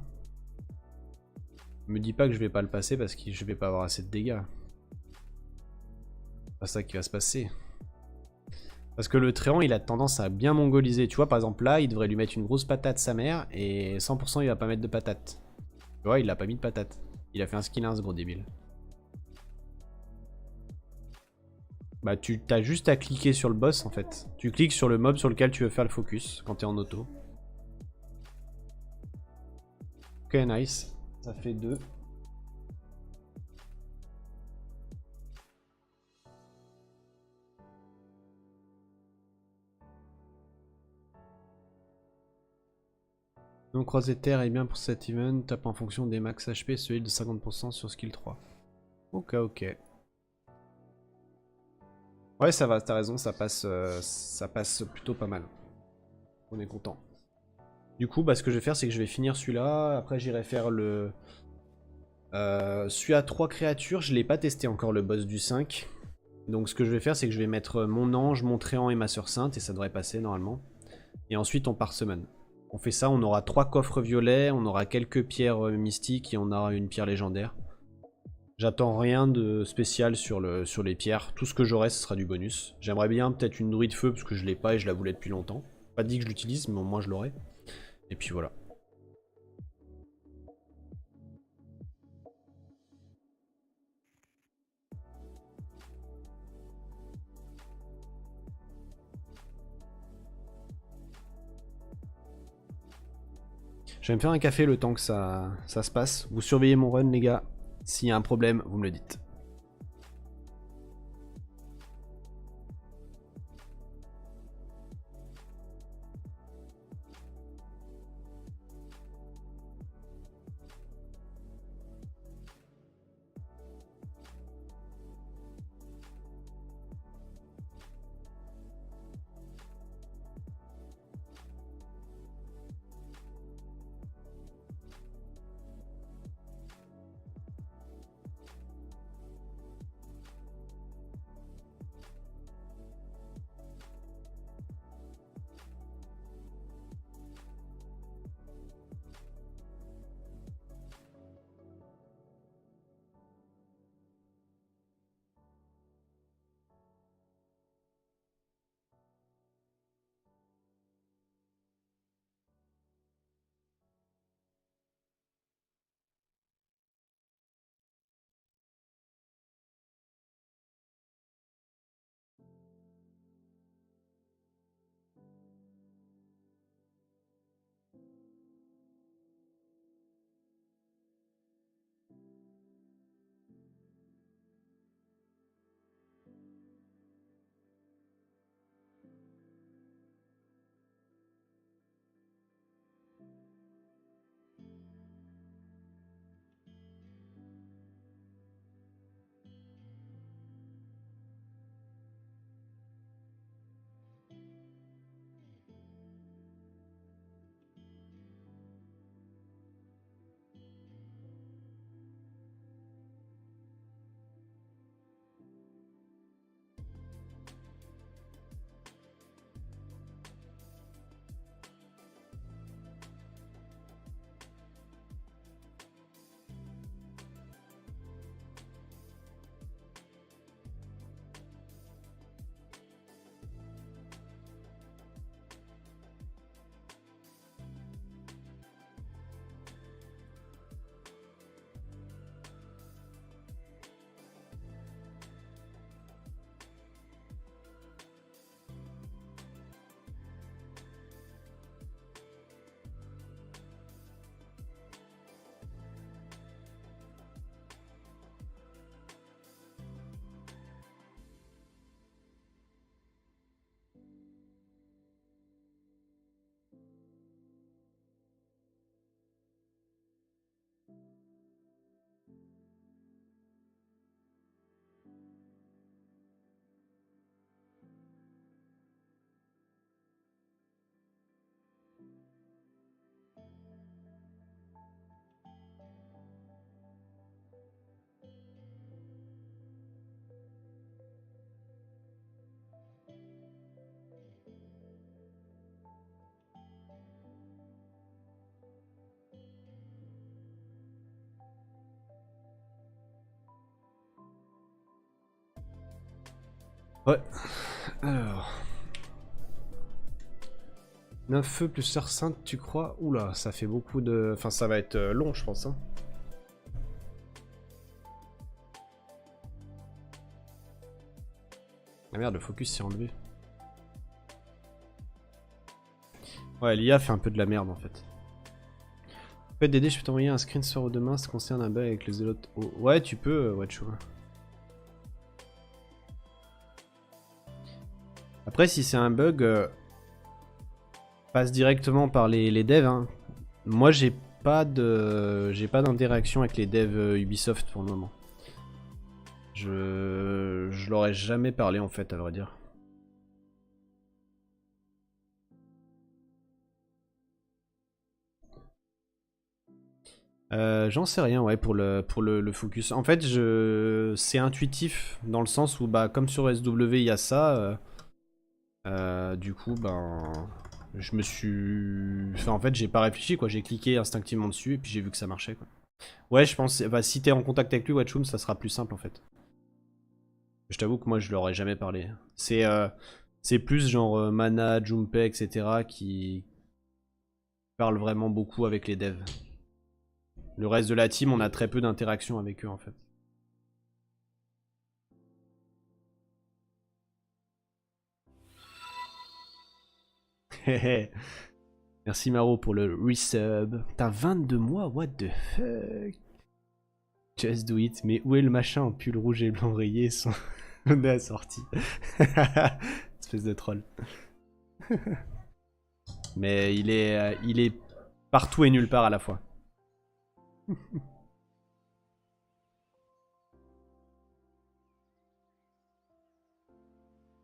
Speaker 1: Me dis pas que je vais pas le passer parce que je vais pas avoir assez de dégâts. C'est pas ça qui va se passer. Parce que le Tréant, il a tendance à bien mongoliser. Tu vois, par exemple, là, il devrait lui mettre une grosse patate sa mère et 100% il va pas mettre de patate. Tu vois, il a pas mis de patate. Il a fait un skill 1, ce gros débile. Bah, tu as juste à cliquer sur le boss en fait. Tu cliques sur le mob sur lequel tu veux faire le focus quand t'es en auto. Ok, nice. Ça fait 2. Donc croisé terre est bien pour cet event, tape en fonction des max HP, celui de 50% sur skill 3. Ok, ok. Ouais, ça va, t'as raison, ça passe plutôt pas mal. On est content. Du coup, bah, ce que je vais faire, c'est que je vais finir celui-là. Après, j'irai faire le... celui à 3 créatures, je l'ai pas testé encore, le boss du 5. Donc ce que je vais faire, c'est que je vais mettre mon ange, mon tréant et ma sœur sainte, et ça devrait passer normalement. Et ensuite, on part summon. On fait ça, on aura 3 coffres violets, on aura quelques pierres mystiques et on aura une pierre légendaire. J'attends rien de spécial sur les pierres. Tout ce que j'aurai, ce sera du bonus. J'aimerais bien peut-être une druide feu, parce que je l'ai pas et je la voulais depuis longtemps. Pas dit que je l'utilise, mais au moins je l'aurai. Et puis voilà. Je vais me faire un café le temps que ça se passe. Vous surveillez mon run, les gars. S'il y a un problème, vous me le dites. Ouais. Alors. 9 feux plus sœur sainte, tu crois? Oula, ça fait beaucoup de... Enfin, ça va être long, je pense. Hein. Ah merde, le focus s'est enlevé. Ouais, l'IA fait un peu de la merde en fait. En fait, Dédé, je peux t'envoyer un screen soir ou demain, ça concerne un bug avec les zélotes. Oh, ouais, tu peux, Watchou. Après, si c'est un bug, passe directement par les devs. Hein. Moi, j'ai pas d'interaction avec les devs Ubisoft pour le moment. Je leur ai jamais parlé en fait, à vrai dire. J'en sais rien, ouais, pour le focus. En fait, c'est intuitif dans le sens où, bah, comme sur SW, il y a ça. Du coup, ben, je me suis... Enfin, en fait, j'ai pas réfléchi, quoi. J'ai cliqué instinctivement dessus et puis j'ai vu que ça marchait, quoi. Ouais, je pense... Bah, si t'es en contact avec lui, Watchoum, ça sera plus simple, en fait. Je t'avoue que moi, je leur ai jamais parlé. C'est plus genre Mana, Junpei, etc. qui parlent vraiment beaucoup avec les devs. Le reste de la team, on a très peu d'interaction avec eux, en fait. Merci Maro pour le resub. T'as 22 mois, what the fuck? Just do it, mais où est le machin en pull rouge et blanc rayé son nez assorti? Espèce de troll. Mais il est partout et nulle part à la fois.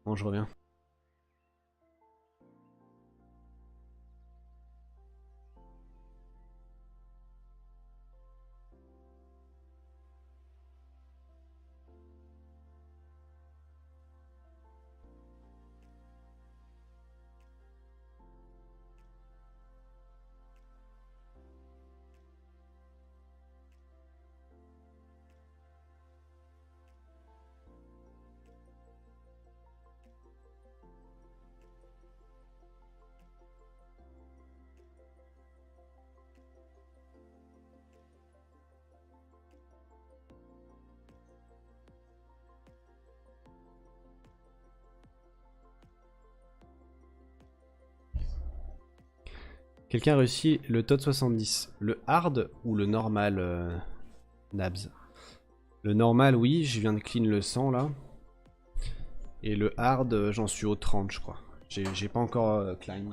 Speaker 1: Bon, je reviens. Quelqu'un a réussi le TOD 70. Le hard ou le normal, Nabs? Le normal, oui, je viens de clean le 100 là. Et le hard, j'en suis au 30, je crois. J'ai pas encore climb.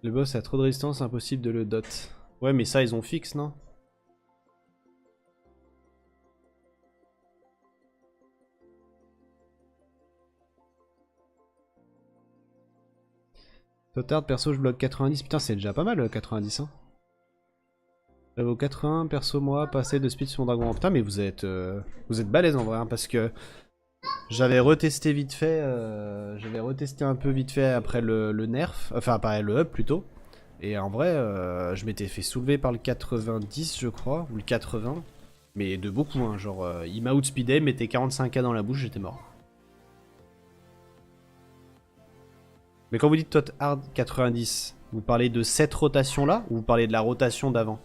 Speaker 1: Le boss a trop de résistance, impossible de le dot. Ouais, mais ça, ils ont fixe, non? Totard, perso, je bloque 90. Putain, c'est déjà pas mal, 90, hein. J'avais 80, perso, moi, passer de speed sur mon dragon. Putain, mais vous êtes balèze en vrai, hein, parce que j'avais retesté vite fait, j'avais retesté un peu vite fait après le nerf, enfin, pas le up plutôt. Et en vrai, je m'étais fait soulever par le 90, je crois, ou le 80. Mais de beaucoup, hein, genre, il m'a outspeedé, mettait 45k dans la bouche, j'étais mort. Mais quand vous dites tot hard 90, vous parlez de cette rotation là ou vous parlez de la rotation d'avant?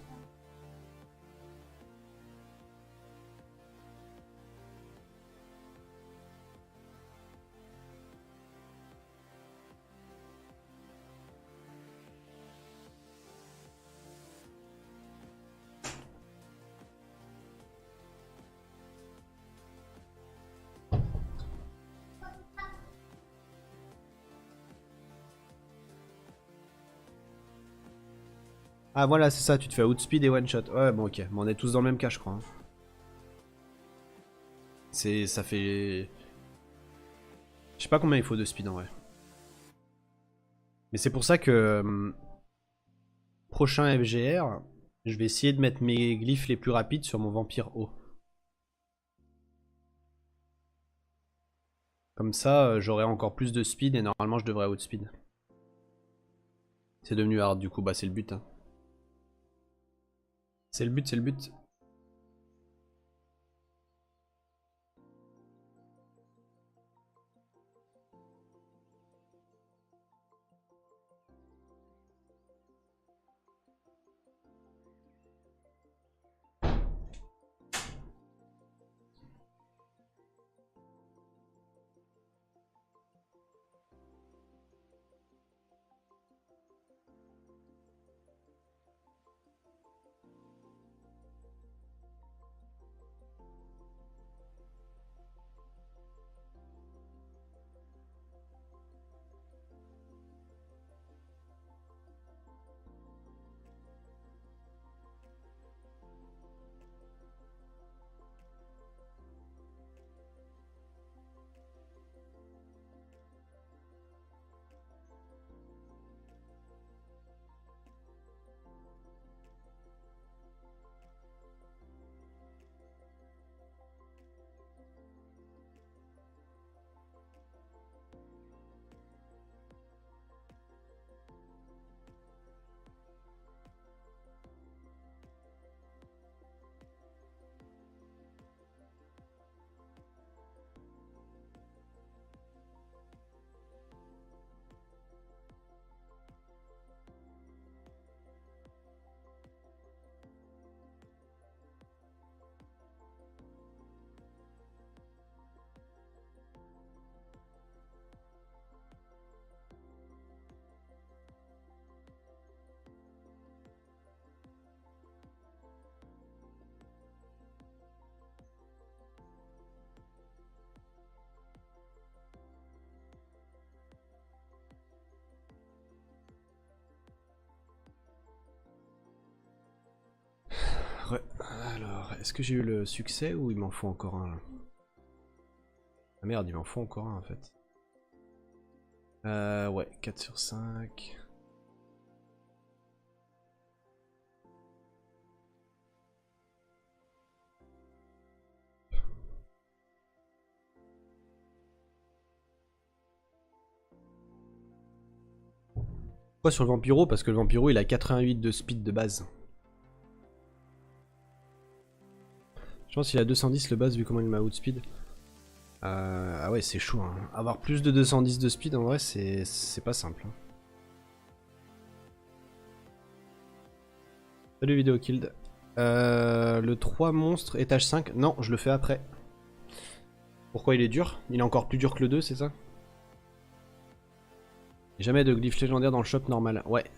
Speaker 1: Ah voilà, c'est ça, tu te fais outspeed et one shot. Ouais, bon ok, mais on est tous dans le même cas, je crois. Hein. Ça fait... Je sais pas combien il faut de speed en vrai. Mais c'est pour ça que prochain FGR, je vais essayer de mettre mes glyphes les plus rapides sur mon vampire haut. Comme ça, j'aurai encore plus de speed et normalement je devrais outspeed. C'est devenu hard du coup, bah c'est le but. Hein. C'est le but, c'est le but. Alors, est-ce que j'ai eu le succès ou il m'en faut encore un là? Ah merde, il m'en faut encore un en fait. Ouais, 4 sur 5. Pourquoi sur le Vampiro? Parce que le Vampiro il a 88 de speed de base. Je pense qu'il a 210 le base vu comment il m'a outspeed. Ah ouais, c'est chaud. Hein. Avoir plus de 210 de speed en vrai, c'est pas simple. Hein. Salut vidéo killed. Le 3 monstre, étage 5. Non, je le fais après. Pourquoi il est dur? Il est encore plus dur que le 2, c'est ça? Jamais de glyphe légendaire dans le shop normal. Ouais.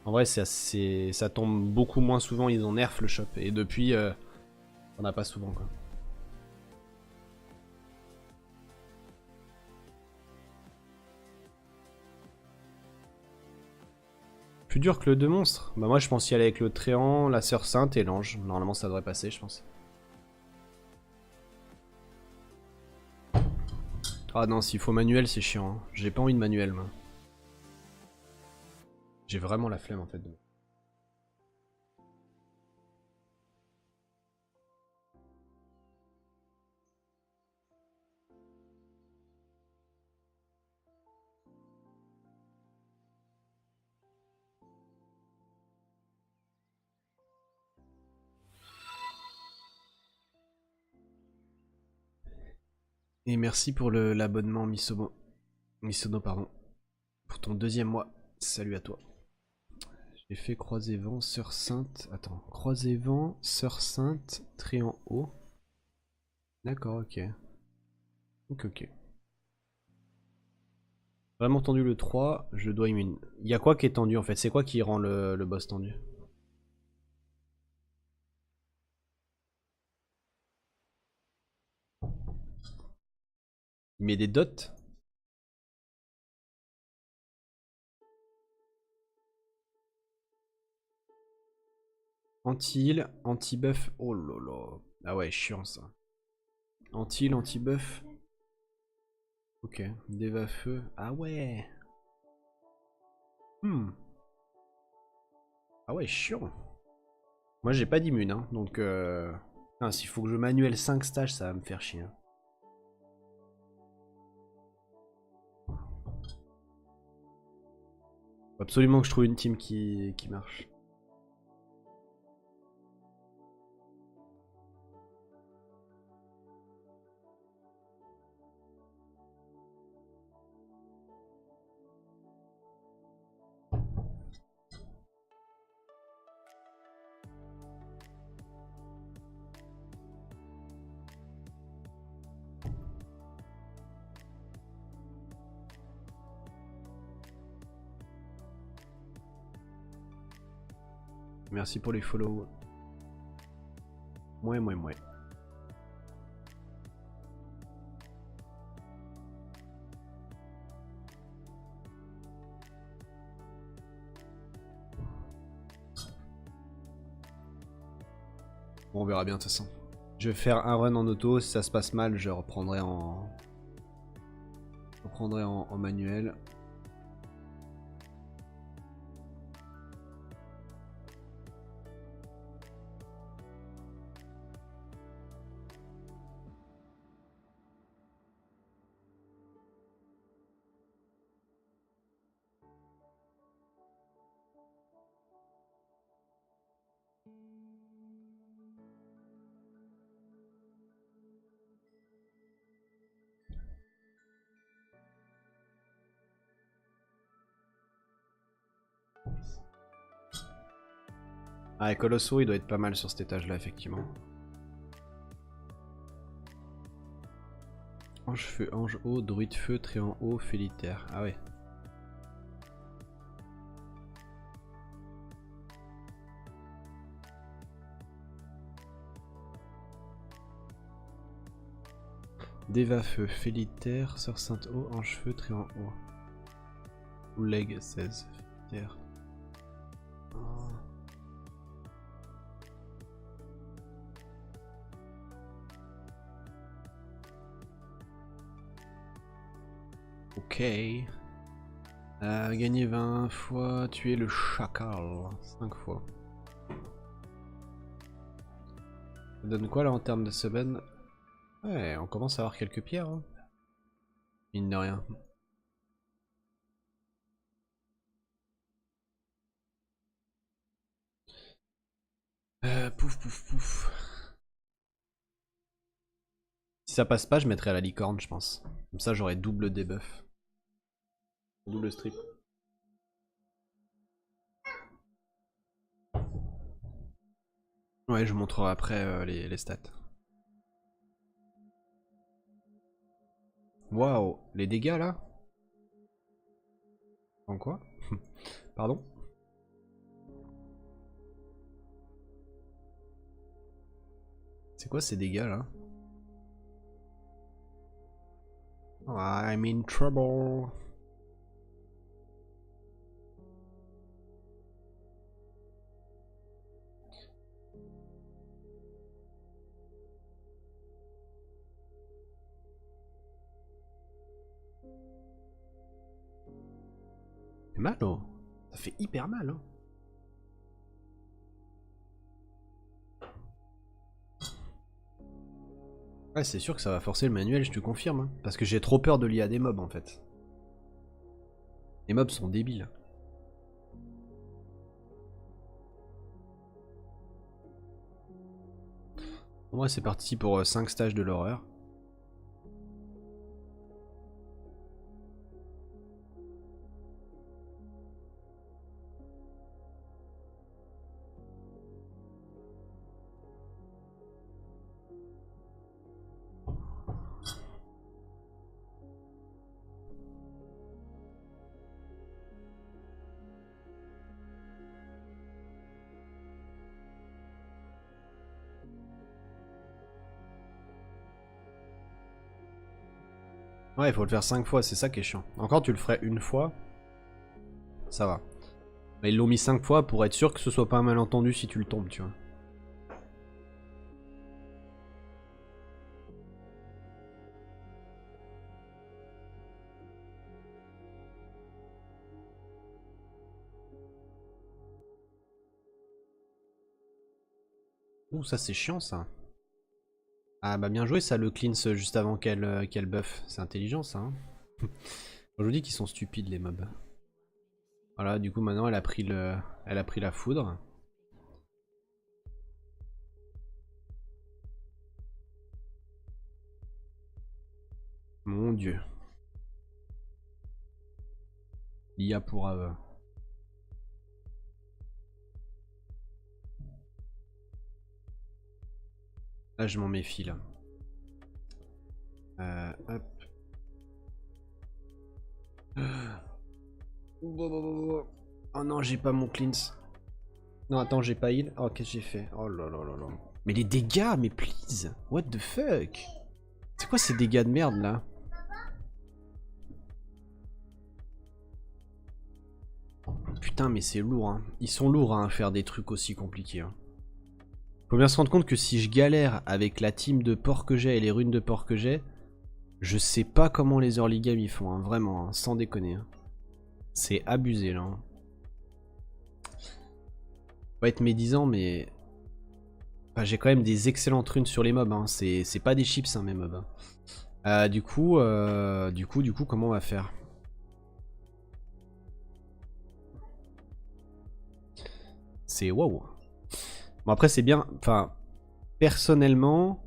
Speaker 1: En vrai, ça tombe beaucoup moins souvent. Ils ont nerf le shop. Et depuis, on n'a pas souvent quoi. Plus dur que le 2 monstres? Bah moi je pense y aller avec le Tréant, la Sœur Sainte et l'Ange. Normalement ça devrait passer je pense. Ah non, s'il faut manuel c'est chiant. Hein. J'ai pas envie de manuel moi. J'ai vraiment la flemme en fait. Et merci pour l'abonnement Misono. Misono pardon. Pour ton 2e mois. Salut à toi. J'ai fait croiser vent, Sœur Sainte. Attends, croiser vent, Sœur Sainte, Tréant haut. D'accord, ok. Ok. Vraiment tendu le 3, je dois immune. Il y a quoi qui est tendu en fait? C'est quoi qui rend le boss tendu? Il met des dots? Anti-heal, anti-buff. Oh lolo. Ah ouais, chiant ça. Anti-heal, anti-buff. Ok. Déva feu. Ah ouais. Hmm. Ah ouais, chiant. Moi j'ai pas d'immune, hein, donc s'il faut que je manuel 5 stages, ça va me faire chier, hein. Faut absolument que je trouve une team qui marche. Merci pour les follow. Mouais, mouais, mouais. Bon, on verra bien de toute façon. Je vais faire un run en auto, si ça se passe mal, je reprendrai en manuel. Ah, et Colosso, il doit être pas mal sur cet étage là, effectivement. Ange feu, ange haut, druide feu, tréant haut, félitaire. Ah ouais. Deva feu, félitaire, sœur sainte haut, ange feu, tréant haut. Leg 16, félitaire. Ok. Gagner 20 fois, tuer le chacal 5 fois. Ça donne quoi là en termes de semaine? Ouais, on commence à avoir quelques pierres, hein. Mine de rien. Pouf pouf pouf. Si ça passe pas, je mettrai à la licorne, je pense. Comme ça, j'aurai double debuff. Double strip. Ouais, je vous montrerai après les stats. Waouh, les dégâts là? En quoi? Pardon? C'est quoi ces dégâts là? I'm in trouble. C'est mal, oh. Ça fait hyper mal, hein. Ouais, c'est sûr que ça va forcer le manuel, je te confirme, hein. Parce que j'ai trop peur de l'IA des mobs en fait. Les mobs sont débiles. Pour moi, c'est parti pour 5 stages de l'horreur. Ouais, il faut le faire 5 fois, c'est ça qui est chiant. Encore, tu le ferais une fois, ça va. Mais ils l'ont mis 5 fois pour être sûr que ce soit pas un malentendu si tu le tombes, tu vois. Ouh, ça c'est chiant ça. Ah bah bien joué ça, le cleanse juste avant qu'elle buff. C'est intelligent ça. Hein. Je vous dis qu'ils sont stupides les mobs. Voilà, du coup maintenant elle a pris la foudre. Mon dieu. L'IA pour Ave. Là je m'en méfie là. Hop. Oh non, j'ai pas mon cleanse. Non, attends, j'ai pas heal. Oh, qu'est-ce que j'ai fait? Oh là là là là. Mais les dégâts, mais please. What the fuck? C'est quoi ces dégâts de merde là? Putain, mais c'est lourd, hein. Ils sont lourds hein, à faire des trucs aussi compliqués. Hein. Faut bien se rendre compte que si je galère avec la team de porc que j'ai et les runes de porc que j'ai, je sais pas comment les early game ils font, hein, vraiment, hein, sans déconner. Hein. C'est abusé là. Hein. Faut être médisant, mais. Enfin, j'ai quand même des excellentes runes sur les mobs, hein. C'est pas des chips hein, mes mobs. Hein. Du coup, comment on va faire? C'est waouh. Bon après c'est bien, enfin personnellement,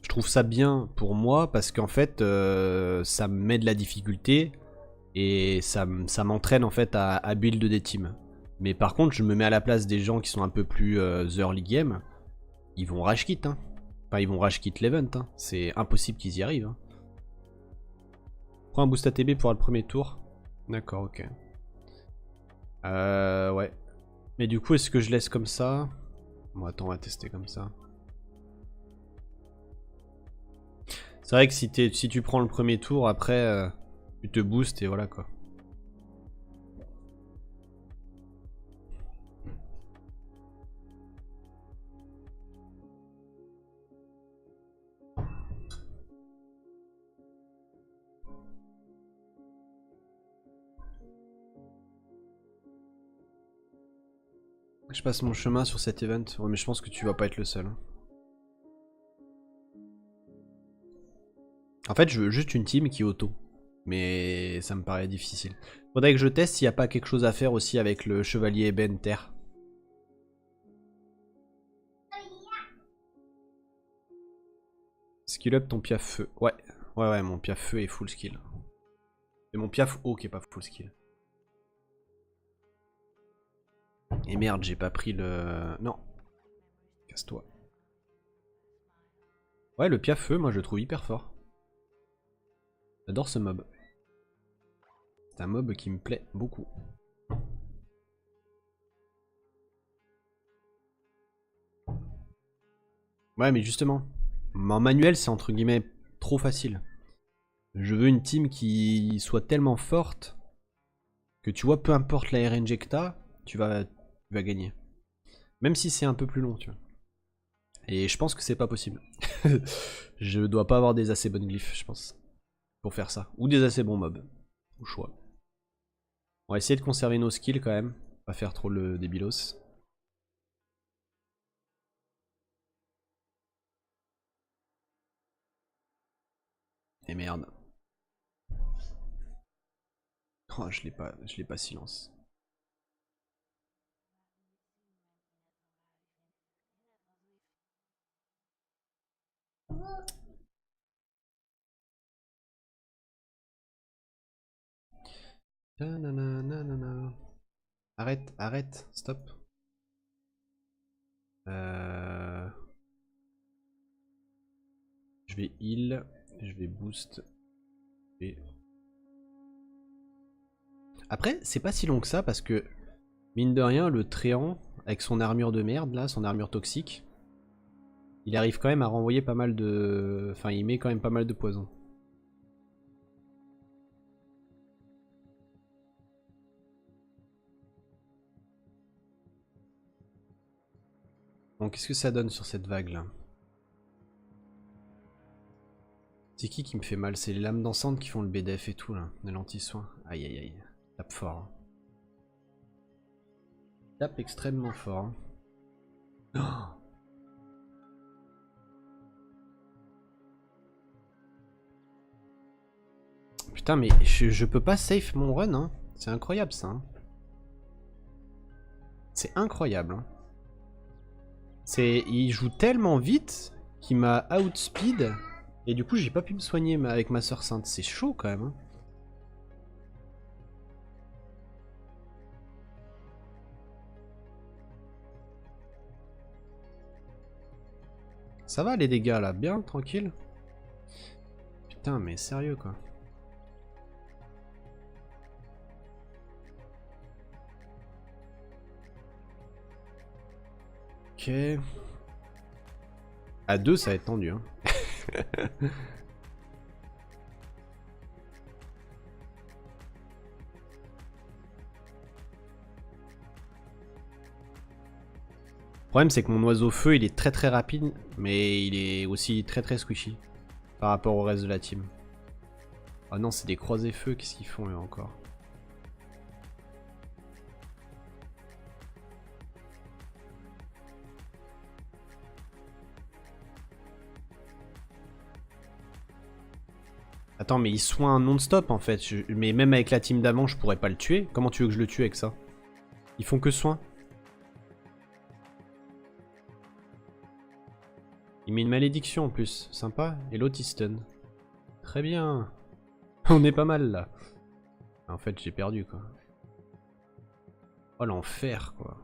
Speaker 1: je trouve ça bien pour moi parce qu'en fait ça me met de la difficulté et ça m'entraîne en fait à build des teams. Mais par contre je me mets à la place des gens qui sont un peu plus early game, ils vont rage quit hein. Enfin ils vont rage quit l'event hein. C'est impossible qu'ils y arrivent. Hein. Prends un boost ATB pour le premier tour. D'accord, ok. Ouais. Mais du coup, est-ce que je laisse comme ça? Bon, attends, on va tester comme ça. C'est vrai que si tu prends le premier tour, après, tu te boostes et voilà quoi. Je passe mon chemin sur cet event. Ouais, mais je pense que tu vas pas être le seul. Hein. En fait, je veux juste une team qui auto. Mais ça me paraît difficile. Faudrait que je teste s'il n'y a pas quelque chose à faire aussi avec le chevalier ébène terre. Skill up ton piaf feu. Ouais, ouais, mon piaf feu est full skill. C'est mon piaf haut qui est pas full skill. Et merde, j'ai pas pris le... Non. Casse-toi. Ouais, le piaf feu, moi je le trouve hyper fort. J'adore ce mob. C'est un mob qui me plaît beaucoup. Ouais, mais justement, en manuel, c'est entre guillemets trop facile. Je veux une team qui soit tellement forte que tu vois, peu importe la RNG que t'as, tu vas gagner. Même si c'est un peu plus long, tu vois. Et je pense que c'est pas possible. Je dois pas avoir des assez bonnes glyphes, je pense, pour faire ça. Ou des assez bons mobs, au choix. On va essayer de conserver nos skills quand même, pas faire trop le débilos. Et merde. Oh, je l'ai pas silence. Arrête, arrête, stop. Je vais heal, je vais boost. Et... Après, c'est pas si long que ça parce que, mine de rien, le Tréant, avec son armure de merde là, son armure toxique, il arrive quand même à renvoyer pas mal de... Enfin, il met quand même pas mal de poison. Bon, qu'est-ce que ça donne sur cette vague là? C'est qui me fait mal? C'est les lames dansantes qui font le BDF et tout là, les lentilles-soins. Aïe aïe aïe, tape fort. Hein. Tape extrêmement fort. Hein. Oh. Putain, mais je peux pas safe mon run, hein. C'est incroyable ça. Hein. C'est incroyable. Hein. Il joue tellement vite qu'il m'a outspeed. Et du coup, j'ai pas pu me soigner avec ma sœur sainte. C'est chaud quand même. Hein. Ça va les dégâts là, bien, tranquille. Putain, mais sérieux quoi. Ok. À 2, ça va être tendu. Hein. Le problème, c'est que mon oiseau feu, il est très très rapide, mais il est aussi très très squishy par rapport au reste de la team. Ah non, c'est des croisés feu, qu'est-ce qu'ils font eux encore? Attends, mais il soigne non-stop en fait. Mais même avec la team d'avant, je pourrais pas le tuer. Comment tu veux que je le tue avec ça? Ils font que soin. Il met une malédiction en plus. Sympa. Et l'autre il stun. Très bien. On est pas mal là. En fait, j'ai perdu quoi. Oh l'enfer quoi.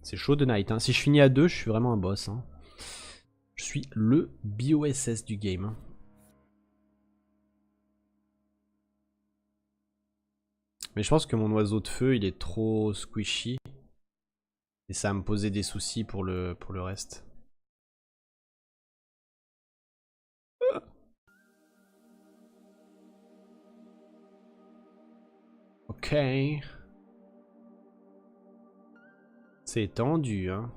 Speaker 1: C'est chaud de night. Hein. Si je finis à 2, je suis vraiment un boss. Hein. Je suis le BOSS du game. Hein. Mais je pense que mon oiseau de feu, il est trop squishy. Et ça va me poser des soucis pour le reste. Ok. C'est tendu, hein.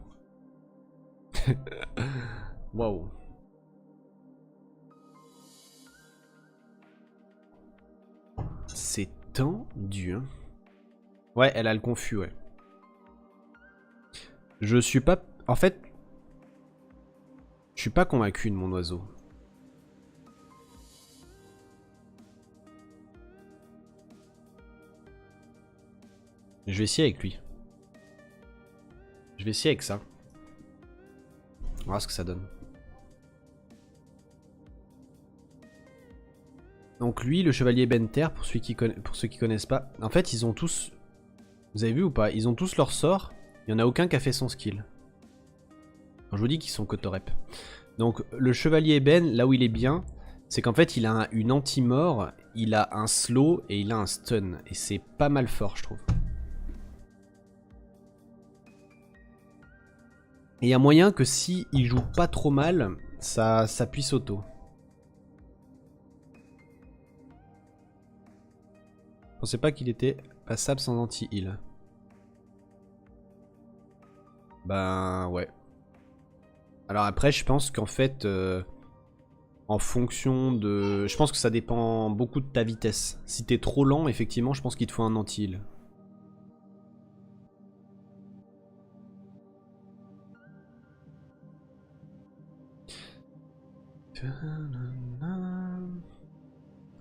Speaker 1: Wow. C'est tendu, hein. Ouais, elle a le confus, ouais. Je suis pas... En fait... Je suis pas convaincu de mon oiseau. Je vais essayer avec lui. Je vais essayer avec ça. On va voir ce que ça donne. Donc lui, le chevalier Benter, pour ceux qui connaissent pas, en fait ils ont tous... Vous avez vu ou pas? Ils ont tous leur sort, il y en a aucun qui a fait son skill. Je vous dis qu'ils sont cotorep. Donc le chevalier Ben, là où il est bien, c'est qu'en fait il a une anti-mort, il a un slow et il a un stun. Et c'est pas mal fort je trouve. Et il y a moyen que si il joue pas trop mal, ça puisse auto. Je pensais pas qu'il était passable sans anti-heal. Ben ouais. Alors après je pense qu'en fait, en fonction de... Je pense que ça dépend beaucoup de ta vitesse. Si t'es trop lent, effectivement, je pense qu'il te faut un anti-heal.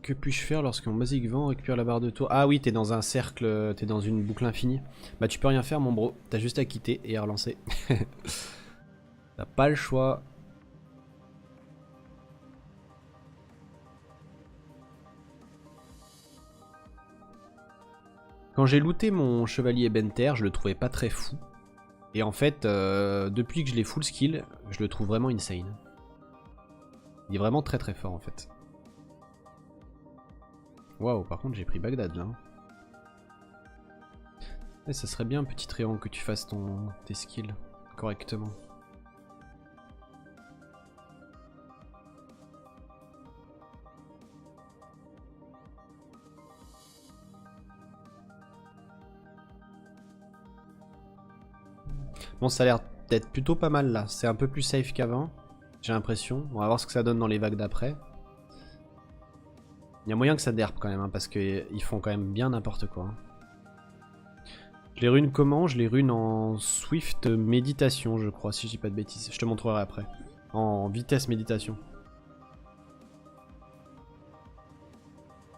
Speaker 1: Que puis-je faire lorsqu'on basique vent récupère la barre de tour? Ah oui, t'es dans un cercle, t'es dans une boucle infinie. Bah tu peux rien faire mon bro, t'as juste à quitter et à relancer. T'as pas le choix. Quand j'ai looté mon chevalier Benter, je le trouvais pas très fou. Et en fait, depuis que je l'ai full skill, je le trouve vraiment insane. Il est vraiment très très fort en fait. Waouh, par contre j'ai pris Bagdad là. Et ça serait bien, petit triangle, que tu fasses tes skills correctement. Bon, ça a l'air d'être plutôt pas mal là. C'est un peu plus safe qu'avant. J'ai l'impression. On va voir ce que ça donne dans les vagues d'après. Il y a moyen que ça derpe quand même, hein, parce qu'ils font quand même bien n'importe quoi. Je les rune comment? Je les rune en Swift méditation, je crois, si je dis pas de bêtises. Je te montrerai après. En vitesse méditation.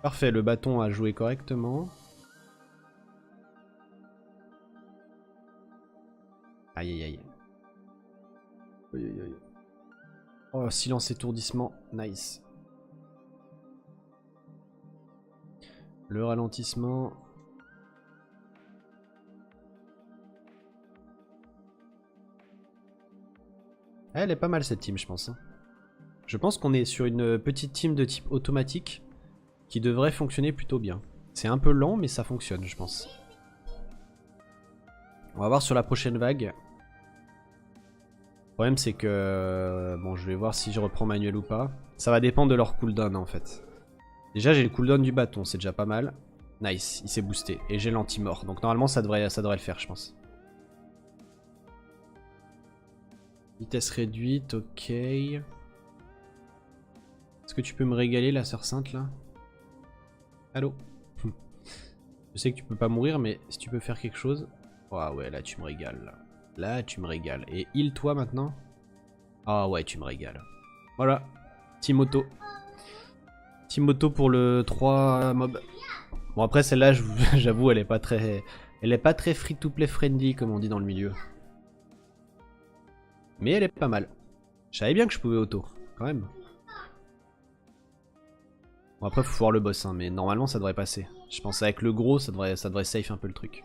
Speaker 1: Parfait, le bâton a joué correctement. Aïe aïe aïe. Aïe aïe aïe. Oh, silence étourdissement, nice. Le ralentissement. Elle est pas mal cette team, je pense. Je pense qu'on est sur une petite team de type automatique qui devrait fonctionner plutôt bien. C'est un peu lent, mais ça fonctionne, je pense. On va voir sur la prochaine vague. Le problème, c'est que... Bon, je vais voir si je reprends manuel ou pas. Ça va dépendre de leur cooldown, en fait. Déjà, j'ai le cooldown du bâton, c'est déjà pas mal. Nice, il s'est boosté. Et j'ai l'anti-mort. Donc normalement, ça devrait le faire, je pense. Vitesse réduite, ok. Est-ce que tu peux me régaler, la sœur sainte, là? Allô? Je sais que tu peux pas mourir, mais si tu peux faire quelque chose... Ah ouais, là, tu me régales, là. Là, tu me régales. Et heal-toi, maintenant. Ah ouais, tu me régales. Voilà. Team auto. Team auto pour le 3 mob. Bon, après, celle-là, j'avoue, elle est pas très... Elle est pas très free-to-play friendly, comme on dit dans le milieu. Mais elle est pas mal. Je savais bien que je pouvais auto, quand même. Bon, après, faut voir le boss, hein, mais normalement, ça devrait passer. Je pense avec le gros, ça devrait safe un peu le truc.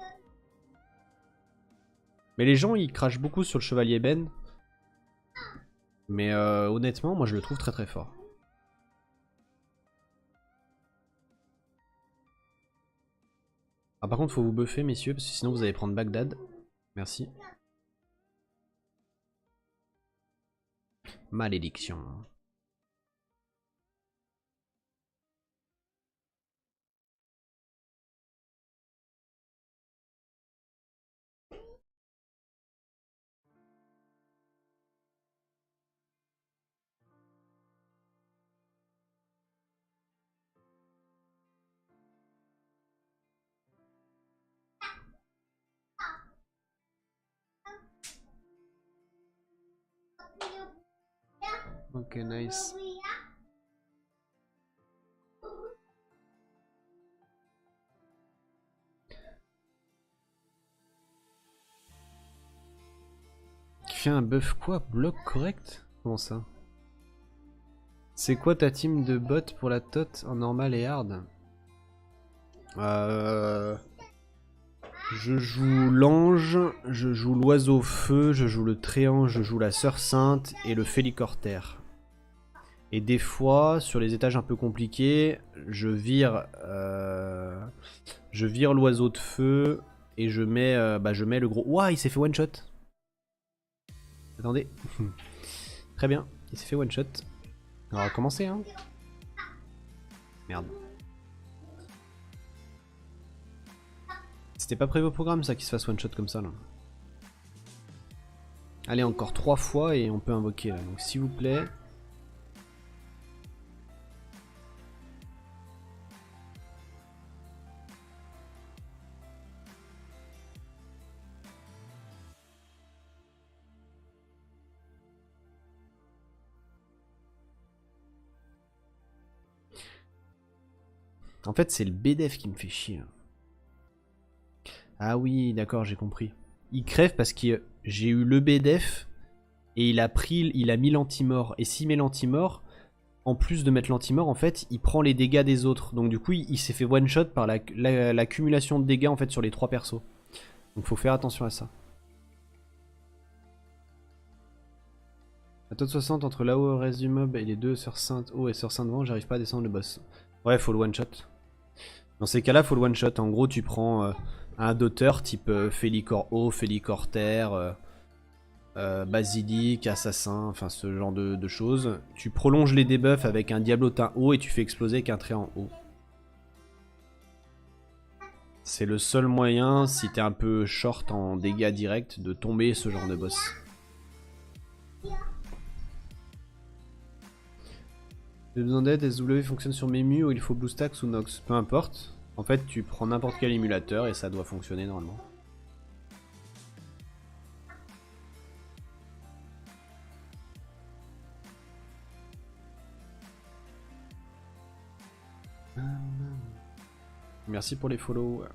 Speaker 1: Mais les gens, ils crachent beaucoup sur le chevalier Ben. Mais honnêtement, moi, je le trouve très très fort. Ah, par contre, faut vous buffer, messieurs, parce que sinon, vous allez prendre Bagdad. Merci. Malédiction. Ok, nice. Qui fait un buff quoi? Bloc correct? Comment ça? C'est quoi ta team de bots pour la tot en normal et hard? Je joue l'ange, je joue l'oiseau feu, je joue le tréant, je joue la sœur sainte et le félicortère. Et des fois, sur les étages un peu compliqués, je vire l'oiseau de feu et je mets le gros... Ouah, il s'est fait one shot. Attendez. Très bien, il s'est fait one shot. On va recommencer, hein. Merde. C'était pas prévu au programme, ça, qu'il se fasse one shot comme ça, là. Allez, encore 3 fois et on peut invoquer, là. Donc, s'il vous plaît... En fait, c'est le BDF qui me fait chier. Ah oui, d'accord, j'ai compris. Il crève parce que j'ai eu le BDF et il a mis l'anti-mort. Et s'il met l'anti-mort, en plus de mettre l'anti-mort, en fait, il prend les dégâts des autres. Donc du coup, il s'est fait one-shot par l'accumulation de dégâts en fait sur les 3 persos. Donc faut faire attention à ça. À taux de 60 entre là-haut au reste du mob et les deux Sœurs Sainte haut et Sœur Sainte devant, j'arrive pas à descendre le boss. Ouais, faut le one-shot. Dans ces cas-là, faut le one-shot. En gros, tu prends un d'auteur type Félicor haut, Félicor terre, Basilic, Assassin, enfin ce genre de choses. Tu prolonges les debuffs avec un Diablotin haut et tu fais exploser avec un trait en haut. C'est le seul moyen, si t'es un peu short en dégâts directs, de tomber ce genre de boss. J'ai besoin d'aide, SW fonctionne sur Memu ou il faut BlueStacks ou Nox? Peu importe. En fait, tu prends n'importe quel émulateur et ça doit fonctionner normalement. Merci pour les follow.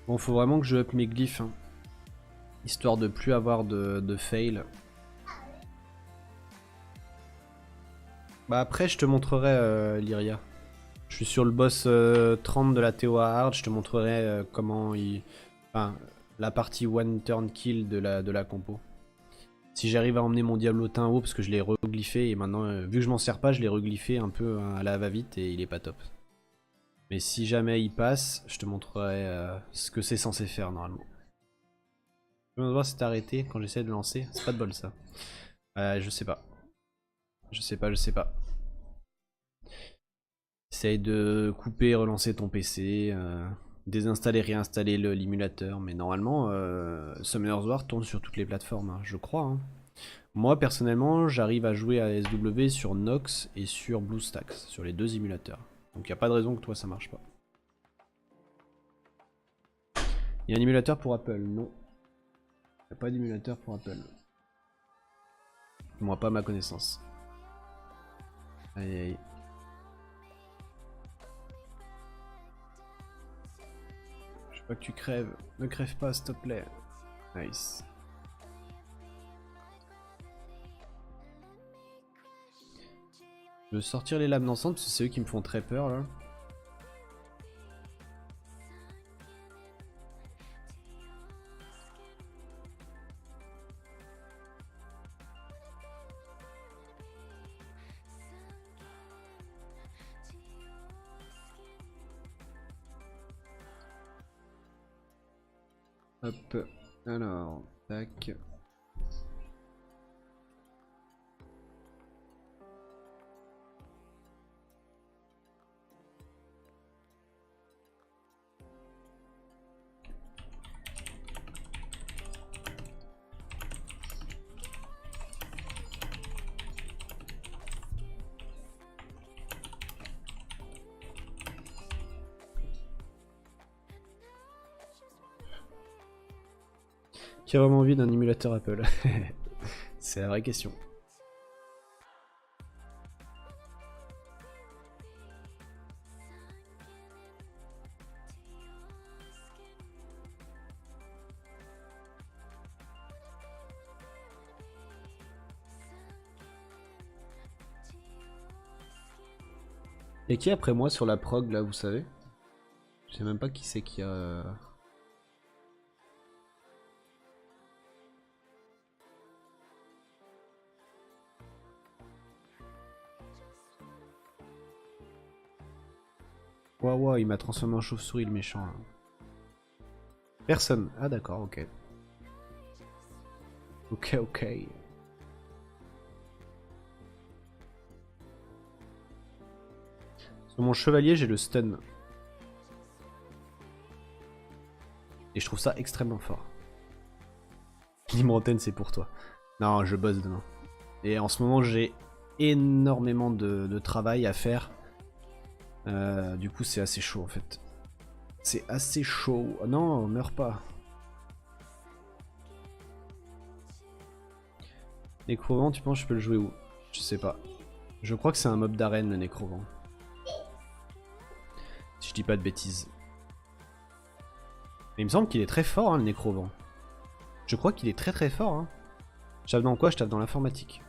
Speaker 1: Bon, faut vraiment que je up mes glyphes, hein, histoire de plus avoir de fail. Bah après, je te montrerai Lyria. Je suis sur le boss 30 de la TOA Hard, je te montrerai comment il... Enfin, la partie one turn kill de la compo. Si j'arrive à emmener mon diablotin haut, parce que je l'ai reglyphé, et maintenant, vu que je m'en sers pas, je l'ai reglyphé un peu à la va-vite, et il est pas top. Mais si jamais il passe, je te montrerai ce que c'est censé faire normalement. Je vais voir si t'as arrêté quand j'essaie de lancer. C'est pas de bol ça. Je sais pas. Je sais pas. Essaye de couper, relancer ton PC, désinstaller, réinstaller l'émulateur. Mais normalement, Summoner's War tourne sur toutes les plateformes, hein, je crois. Hein. Moi personnellement, j'arrive à jouer à SW sur Nox et sur BlueStacks, sur les deux émulateurs. Donc il n'y a pas de raison que toi ça marche pas. Il y a un émulateur pour Apple? Non. Il n'y a pas d'émulateur pour Apple. Moi, pas à ma connaissance. Aïe aïe. Je veux pas que tu crèves. Ne crève pas, s'il te plaît. Nice. Je veux sortir les lames dansantes parce que c'est eux qui me font très peur là. Hop. Alors, tac. Qui a vraiment envie d'un émulateur Apple? C'est la vraie question. Et qui est après moi sur la prog là, vous savez? Je sais même pas qui c'est qui a... Waouh, il m'a transformé en chauve-souris le méchant là. Personne. Ah d'accord, ok. Ok. Sur mon chevalier, j'ai le stun. Et je trouve ça extrêmement fort. Limontaine, c'est pour toi. Non, je bosse demain. Et en ce moment, j'ai énormément de travail à faire. Du coup, c'est assez chaud en fait. C'est assez chaud. Oh non, meurs pas. Nécrovant, tu penses que je peux le jouer où? Je sais pas. Je crois que c'est un mob d'arène le Nécrovant. Si je dis pas de bêtises. Mais il me semble qu'il est très fort, hein, le Nécrovant. Je crois qu'il est très fort. Hein. Je tape dans quoi? Je tape dans l'informatique.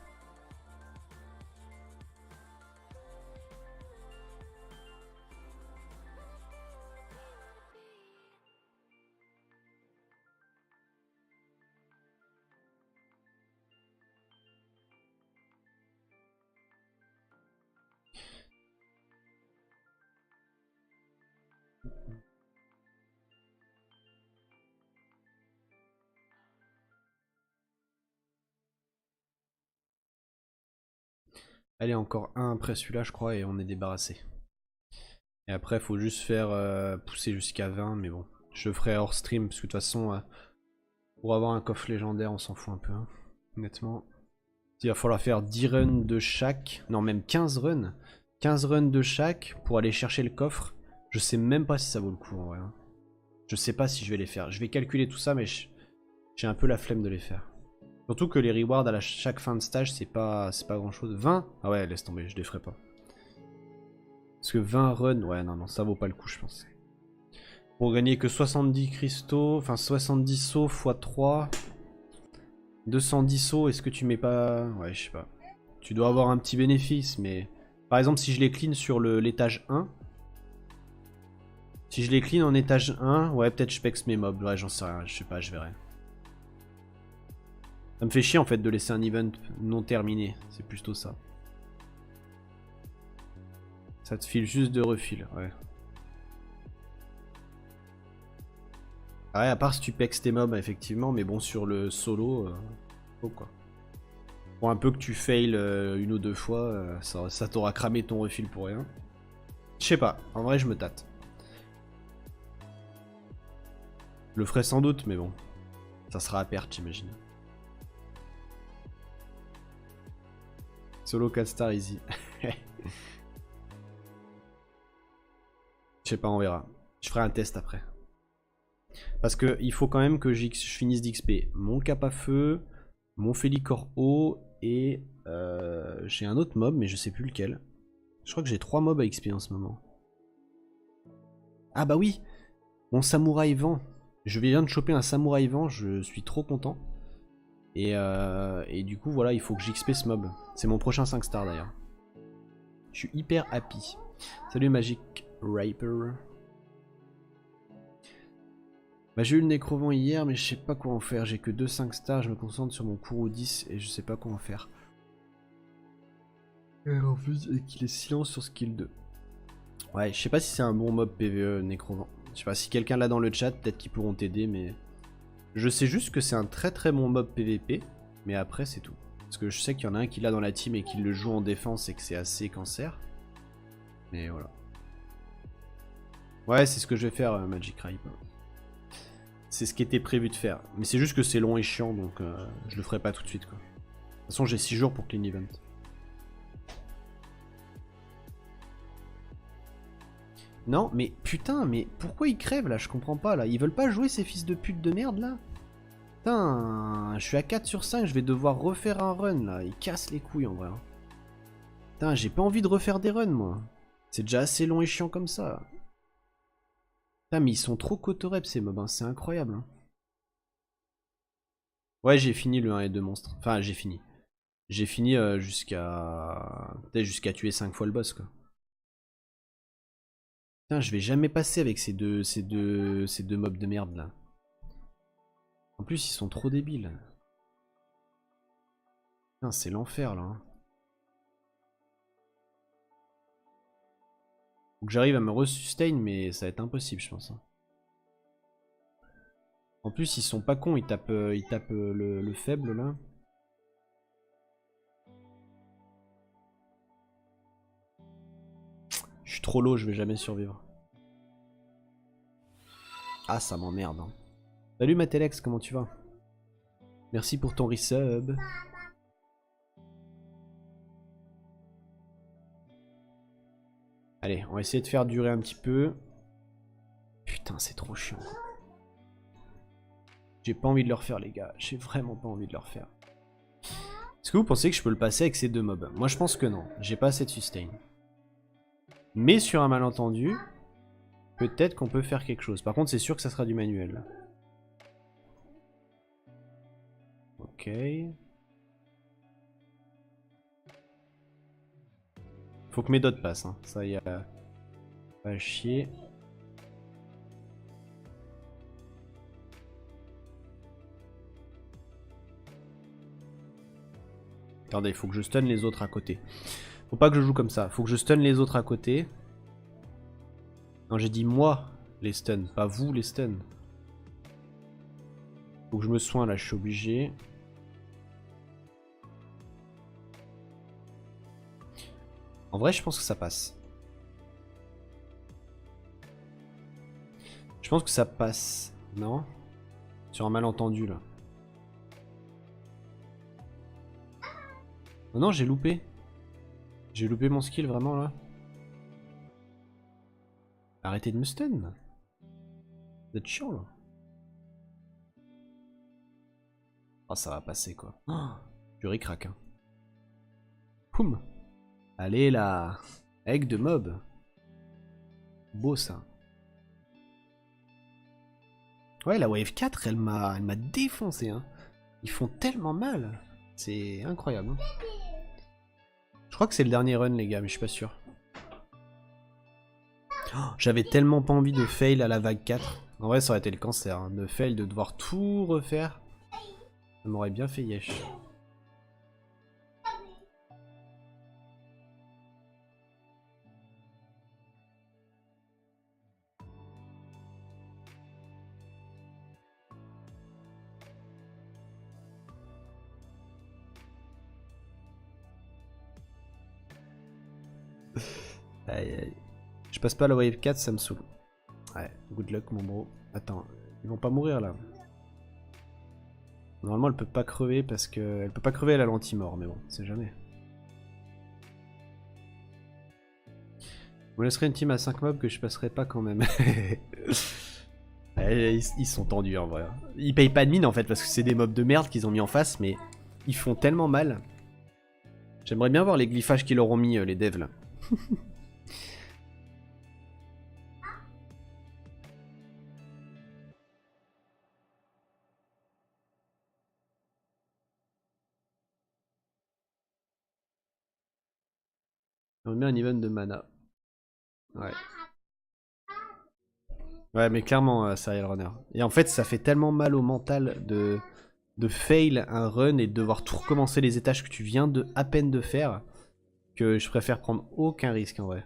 Speaker 1: Allez, encore un après celui-là, je crois, et on est débarrassé. Et après, faut juste faire pousser jusqu'à 20, mais bon. Je le ferai hors stream, parce que de toute façon, pour avoir un coffre légendaire, on s'en fout un peu, hein, honnêtement. Il va falloir faire 10 runs de chaque, non, même 15 runs. 15 runs de chaque pour aller chercher le coffre. Je sais même pas si ça vaut le coup, en vrai. Hein. Je sais pas si je vais les faire. Je vais calculer tout ça, mais j'ai un peu la flemme de les faire. Surtout que les rewards à chaque fin de stage, c'est pas grand chose. 20? Ah ouais, laisse tomber, je les ferai pas. Parce que 20 runs, ouais, non, ça vaut pas le coup, je pense. Pour gagner que 70 cristaux, enfin 70 sauts x 3. 210 sauts, est-ce que tu mets pas... Ouais, je sais pas. Tu dois avoir un petit bénéfice, mais... Par exemple, si je les clean sur l'étage 1... Si je les clean en étage 1, ouais, peut-être je pex mes mobs. Ouais, j'en sais rien, je sais pas, je verrai. Ça me fait chier, en fait, de laisser un event non terminé. C'est plutôt ça. Ça te file juste de refil, ouais. Ouais, à part si tu pex tes mobs, effectivement, mais bon, sur le solo, faut quoi. Pour un peu que tu fail une ou deux fois, ça t'aura cramé ton refil pour rien. Je sais pas, en vrai, je me tâte. Je le ferai sans doute, mais bon. Ça sera à perte, j'imagine. Solo 4 stars easy. Je sais pas, on verra. Je ferai un test après. Parce que il faut quand même que je finisse d'XP mon cap à feu, mon Félicor haut et j'ai un autre mob mais je sais plus lequel. Je crois que j'ai 3 mobs à XP en ce moment. Ah bah oui, mon samouraï vent. Je viens de choper un samouraï vent, je suis trop content. Et du coup voilà, il faut que j'XP ce mob. C'est mon prochain 5 stars d'ailleurs. Je suis hyper happy. Salut Magic Raper. Bah, j'ai eu le Nécrovent hier, mais je sais pas quoi en faire. J'ai que 2 5 stars, je me concentre sur mon Kourou 10 et je sais pas quoi en faire. Et en plus, qu'il est silence sur skill 2. Ouais, je sais pas si c'est un bon mob PvE Nécrovent. Je sais pas si quelqu'un l'a dans le chat, peut-être qu'ils pourront t'aider, mais. Je sais juste que c'est un très très bon mob PvP, mais après c'est tout. Parce que je sais qu'il y en a un qui l'a dans la team et qui le joue en défense et que c'est assez cancer. Mais voilà. Ouais, c'est ce que je vais faire, Magic Ripe. C'est ce qui était prévu de faire. Mais c'est juste que c'est long et chiant, donc je le ferai pas tout de suite, quoi. De toute façon, j'ai 6 jours pour clean event. Non, mais putain, mais pourquoi ils crèvent, là? Je comprends pas, là. Ils veulent pas jouer, ces fils de pute de merde, là? Putain, je suis à 4 sur 5, je vais devoir refaire un run, là. Ils cassent les couilles, en vrai. Hein. Putain, j'ai pas envie de refaire des runs, moi. C'est déjà assez long et chiant comme ça. Putain, mais ils sont trop cotorep, ces mobs, hein. C'est incroyable, hein. Ouais, j'ai fini le 1 et 2 monstres. Enfin, j'ai fini. J'ai fini jusqu'à... Peut-être jusqu'à tuer 5 fois le boss, quoi. Putain, je vais jamais passer avec ces deux mobs de merde, là. En plus, ils sont trop débiles. Putain, c'est l'enfer, là. Hein. Faut que j'arrive à me resustain, mais ça va être impossible, je pense. Hein. En plus, ils sont pas cons, ils tapent le faible, là. Je suis trop low, je vais jamais survivre. Ah, ça m'emmerde. Hein. Salut Matelex, comment tu vas? Merci pour ton resub. Allez, on va essayer de faire durer un petit peu. Putain, c'est trop chiant. J'ai pas envie de le refaire, les gars. J'ai vraiment pas envie de le refaire. Est-ce que vous pensez que je peux le passer avec ces deux mobs? Moi, je pense que non. J'ai pas assez de sustain. Mais sur un malentendu, peut-être qu'on peut faire quelque chose. Par contre, c'est sûr que ça sera du manuel. Ok. Faut que mes dots passent. Hein. Ça y a pas chier. Attendez, il faut que je stun les autres à côté. Faut pas que je joue comme ça. Faut que je stun les autres à côté. Non, j'ai dit moi les stun, pas vous les stun. Faut que je me soigne là, je suis obligé. En vrai, je pense que ça passe. Je pense que ça passe. Non? Sur un malentendu là. Oh non, j'ai loupé. J'ai loupé mon skill vraiment là. Arrêtez de me stun. Vous êtes chiant là. Oh, ça va passer quoi. Oh, je ricraque. Hein. Poum. Allez là. Egg de mob. Beau ça. Ouais, la wave 4, elle m'a défoncé. Hein. Ils font tellement mal. C'est incroyable. Hein. Je crois que c'est le dernier run, les gars, mais je suis pas sûr. Oh, j'avais tellement pas envie de fail à la vague 4. En vrai, ça aurait été le cancer. Hein. De fail, de devoir tout refaire. Ça m'aurait bien fait yesh. Aïe aïe. Je passe pas la wave 4, ça me saoule. Ouais, good luck mon bro. Attends, ils vont pas mourir là. Normalement elle peut pas crever parce que... Elle peut pas crever, elle a l'anti-mort, mais bon, c'est jamais. Je me laisserai une team à 5 mobs que je passerai pas quand même. Ouais, ils sont tendus en vrai. Ils payent pas de mine en fait parce que c'est des mobs de merde qu'ils ont mis en face, mais ils font tellement mal. J'aimerais bien voir les glyphages qu'ils leur ont mis les devs là. On met un event de mana. Ouais. Ouais, mais clairement, Serial Runner. Et en fait, ça fait tellement mal au mental de fail un run et de devoir tout recommencer les étages que tu viens de à peine de faire que je préfère prendre aucun risque en vrai.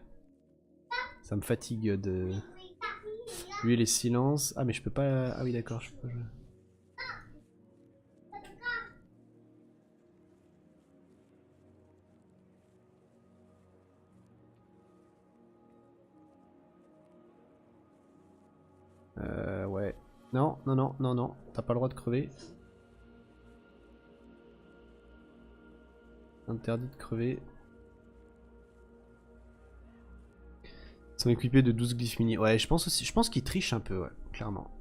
Speaker 1: Ça me fatigue de... Lui les silences. Ah, mais je peux pas... Ah oui, d'accord, je peux pas jouer. Ouais. Non, non, non, non, non. T'as pas le droit de crever. Interdit de crever. Ils sont équipés de 12 glyphes mini. Ouais, je pense aussi. Je pense qu'ils trichent un peu, ouais, clairement.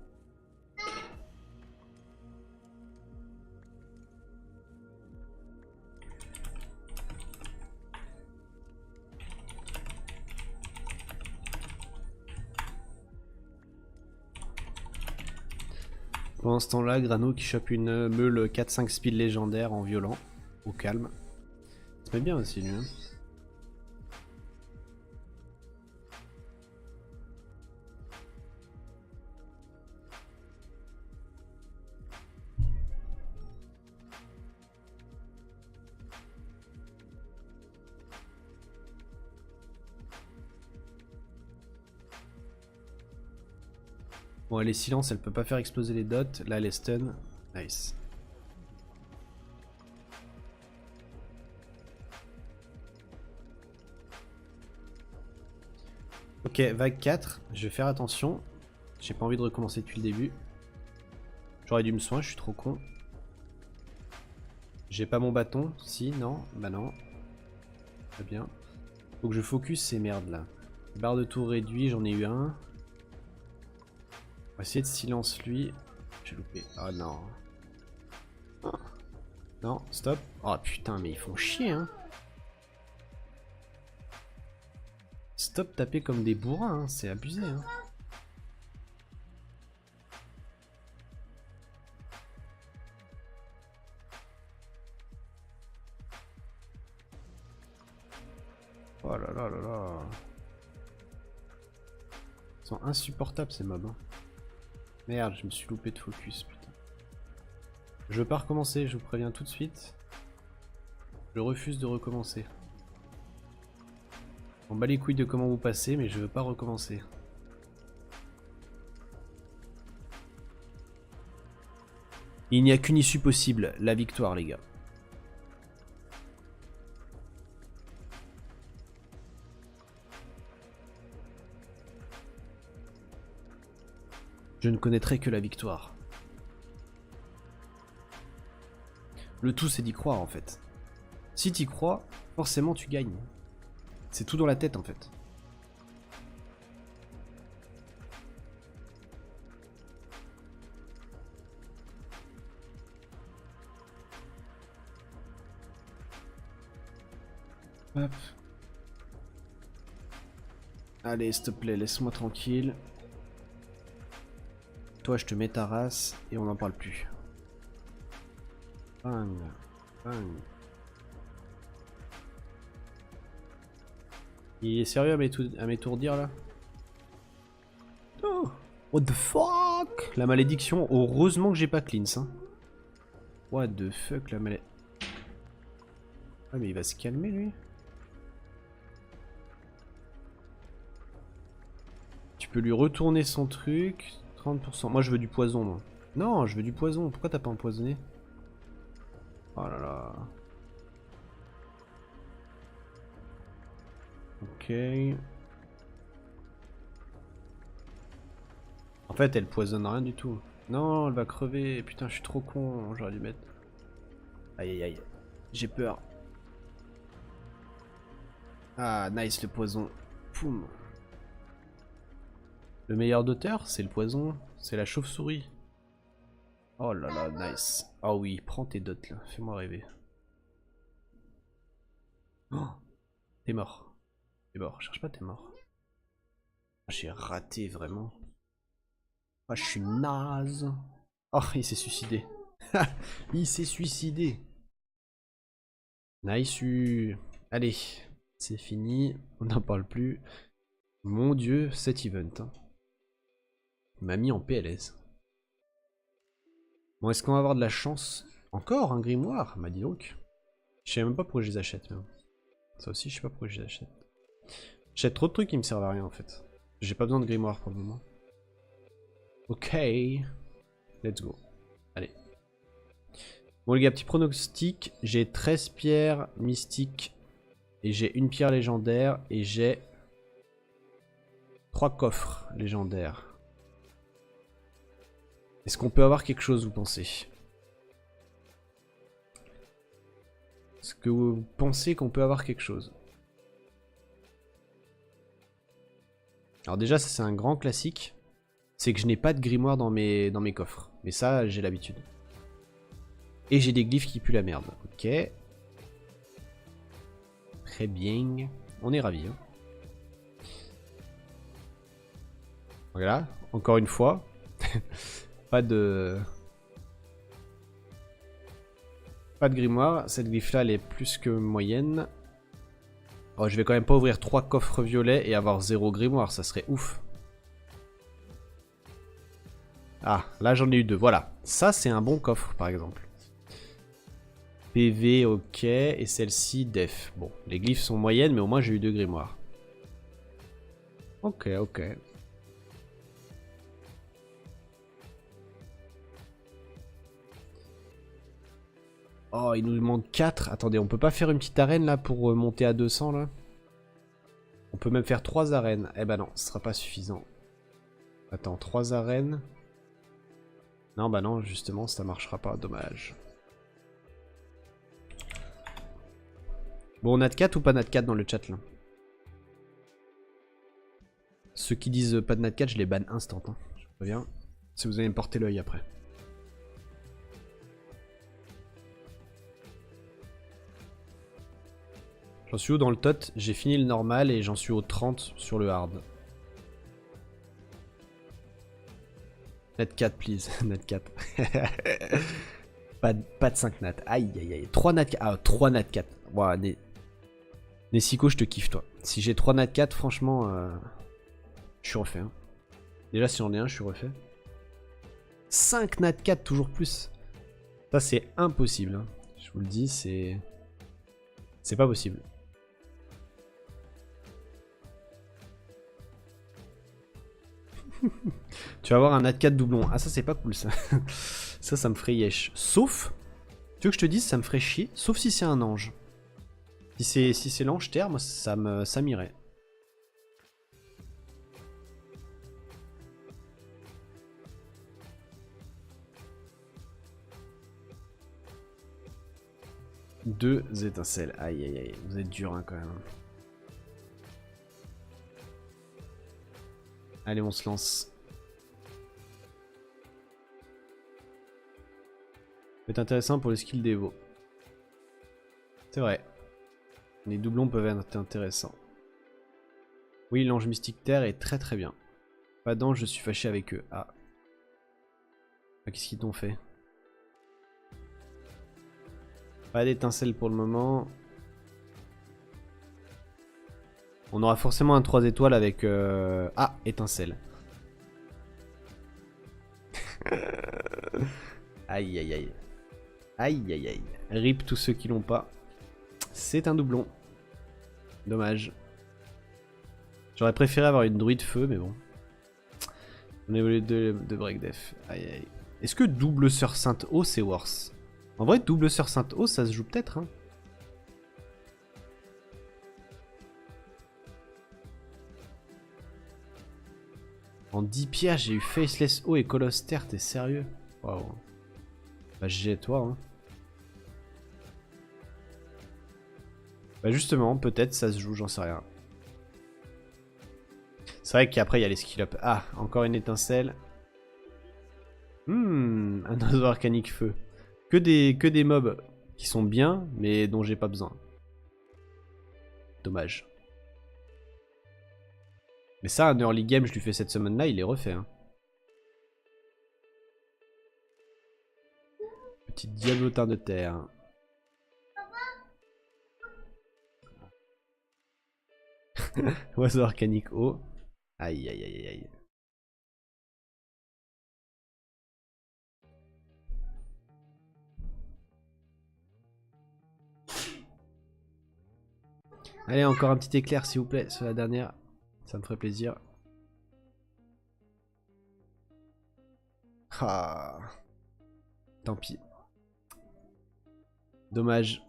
Speaker 1: Pendant ce temps-là, Grano qui chope une meule 4-5 speed légendaire en violent. Au calme. Ça met bien aussi lui. Hein. Bon, elle est silence, elle peut pas faire exploser les dots. Là, elle est stun. Nice. Ok, vague 4. Je vais faire attention. J'ai pas envie de recommencer depuis le début. J'aurais dû me soigner, je suis trop con. J'ai pas mon bâton. Si, non. Bah non. Très bien. Faut que je focus ces merdes là. Barre de tour réduit, j'en ai eu un. On va essayer de silence lui. J'ai loupé. Oh non. Oh. Non, stop. Oh putain, mais ils font chier hein. Stop taper comme des bourrins, hein. C'est abusé hein. Oh là là là là. Ils sont insupportables ces mobs. Hein. Merde, je me suis loupé de focus, putain. Je veux pas recommencer, je vous préviens tout de suite. Je refuse de recommencer. On bat les couilles de comment vous passez, mais je veux pas recommencer. Il n'y a qu'une issue possible, la victoire les gars. Je ne connaîtrai que la victoire. Le tout c'est d'y croire en fait. Si t'y crois, forcément tu gagnes. C'est tout dans la tête en fait. Hop. Allez, s'il te plaît, laisse-moi tranquille. Toi, je te mets ta race et on n'en parle plus. Bang. Bang. Il est sérieux à m'étourdir là? Oh, what the fuck? La malédiction, heureusement que j'ai pas cleanse. Hein. What the fuck la malédiction. Ah mais il va se calmer lui. Tu peux lui retourner son truc. 30%. Moi je veux du poison moi. Non, je veux du poison. Pourquoi t'as pas empoisonné? Oh là là. Ok. En fait, elle poisonne rien du tout. Non, elle va crever. Putain, je suis trop con. J'aurais dû mettre. Aïe aïe aïe. J'ai peur. Ah, nice le poison. Poum. Le meilleur d'auteur, c'est le poison. C'est la chauve-souris. Oh là là, nice. Ah oui, prends tes dots là. Fais-moi rêver. Oh, t'es mort. T'es mort. Cherche pas, t'es mort. J'ai raté vraiment. Ah, je suis naze. Oh, il s'est suicidé. Il s'est suicidé. Nice. Allez, c'est fini. On n'en parle plus. Mon dieu, cet event. Hein. Il m'a mis en PLS. Bon, est-ce qu'on va avoir de la chance? Encore un grimoire? Bah dis donc. Je sais même pas pourquoi je les achète. Même. Ça aussi, je sais pas pourquoi je les achète. J'achète trop de trucs qui me servent à rien en fait. J'ai pas besoin de grimoire pour le moment. Ok. Let's go. Allez. Bon les gars, petit pronostic. J'ai 13 pierres mystiques. Et j'ai une pierre légendaire. Et j'ai 3 coffres légendaires. Est-ce qu'on peut avoir quelque chose, vous pensez? Est-ce que vous pensez qu'on peut avoir quelque chose? Alors déjà, ça c'est un grand classique. C'est que je n'ai pas de grimoire dans mes coffres. Mais ça, j'ai l'habitude. Et j'ai des glyphes qui puent la merde. Ok. Très bien. On est ravis. Hein. Voilà. Encore une fois. Pas de grimoire. Cette glyphe là elle est plus que moyenne. Oh, je vais quand même pas ouvrir 3 coffres violets et avoir 0 grimoire, ça serait ouf. Ah, là j'en ai eu 2, voilà. Ça c'est un bon coffre par exemple. PV, ok, et celle-ci def. Bon, les glyphes sont moyennes mais au moins j'ai eu 2 grimoires. Ok, ok. Oh, il nous manque 4. Attendez, on peut pas faire une petite arène là pour monter à 200 là? On peut même faire 3 arènes. Eh ben non, ce sera pas suffisant. Attends, 3 arènes. Non, bah non, justement, ça marchera pas. Dommage. Bon, Nat 4 ou pas Nat 4 dans le chat là? Ceux qui disent pas de Nat 4, je les banne instant. Hein. Je préviens. Si vous allez me porter l'œil après. J'en suis où dans le tot? J'ai fini le normal et j'en suis au 30 sur le hard. Nat 4, please. Nat 4. pas de 5 nat. Aïe, aïe, aïe. 3 nat 4. Ah, 3 nat 4. Wow, Nessico, je te kiffe, toi. Si j'ai 3 nat 4, franchement, je suis refait. Hein. Déjà, si j'en ai un, je suis refait. 5 nat 4, toujours plus. Ça, c'est impossible. Hein. Je vous le dis, c'est pas possible. Tu vas avoir un nat 4 doublon. Ah ça c'est pas cool ça. ça me ferait yesh. Sauf, tu veux que je te dise, ça me ferait chier. Sauf si c'est un ange. Si c'est l'ange terre, moi ça m'irait. 2 étincelles. Aïe aïe aïe, vous êtes dur hein, quand même. Allez, on se lance. Ça peut être intéressant pour le skill d'Evo. C'est vrai. Les doublons peuvent être intéressants. Oui, l'ange mystique terre est très très bien. Pas d'ange, je suis fâché avec eux. Ah. Ah, qu'est-ce qu'ils t'ont fait? Pas d'étincelle pour le moment. On aura forcément un 3 étoiles avec... Ah, étincelle. Aïe aïe aïe. Aïe aïe aïe. Rip tous ceux qui l'ont pas. C'est un doublon. Dommage. J'aurais préféré avoir une druide feu, mais bon. On évolue de break def. Aïe aïe. Est-ce que double sœur Sainte O c'est worse? En vrai, double sœur Sainte O ça se joue peut-être. Hein. En 10 pierres, j'ai eu Faceless O et Colosse Terre, t'es sérieux? Waouh. Bah, GG toi. Hein. Bah, justement, peut-être ça se joue, j'en sais rien. C'est vrai qu'après, il y a les skill up. Ah, encore une étincelle. Un oiseau arcanique feu. Que des mobs qui sont bien, mais dont j'ai pas besoin. Dommage. Mais ça, un early game, je lui fais cette summon là, il est refait. Hein. Petit diablotin de terre. Oiseau arcanique haut. Aïe aïe aïe aïe. Allez, encore un petit éclair s'il vous plaît, sur la dernière. Ça me ferait plaisir. Ah. Tant pis. Dommage.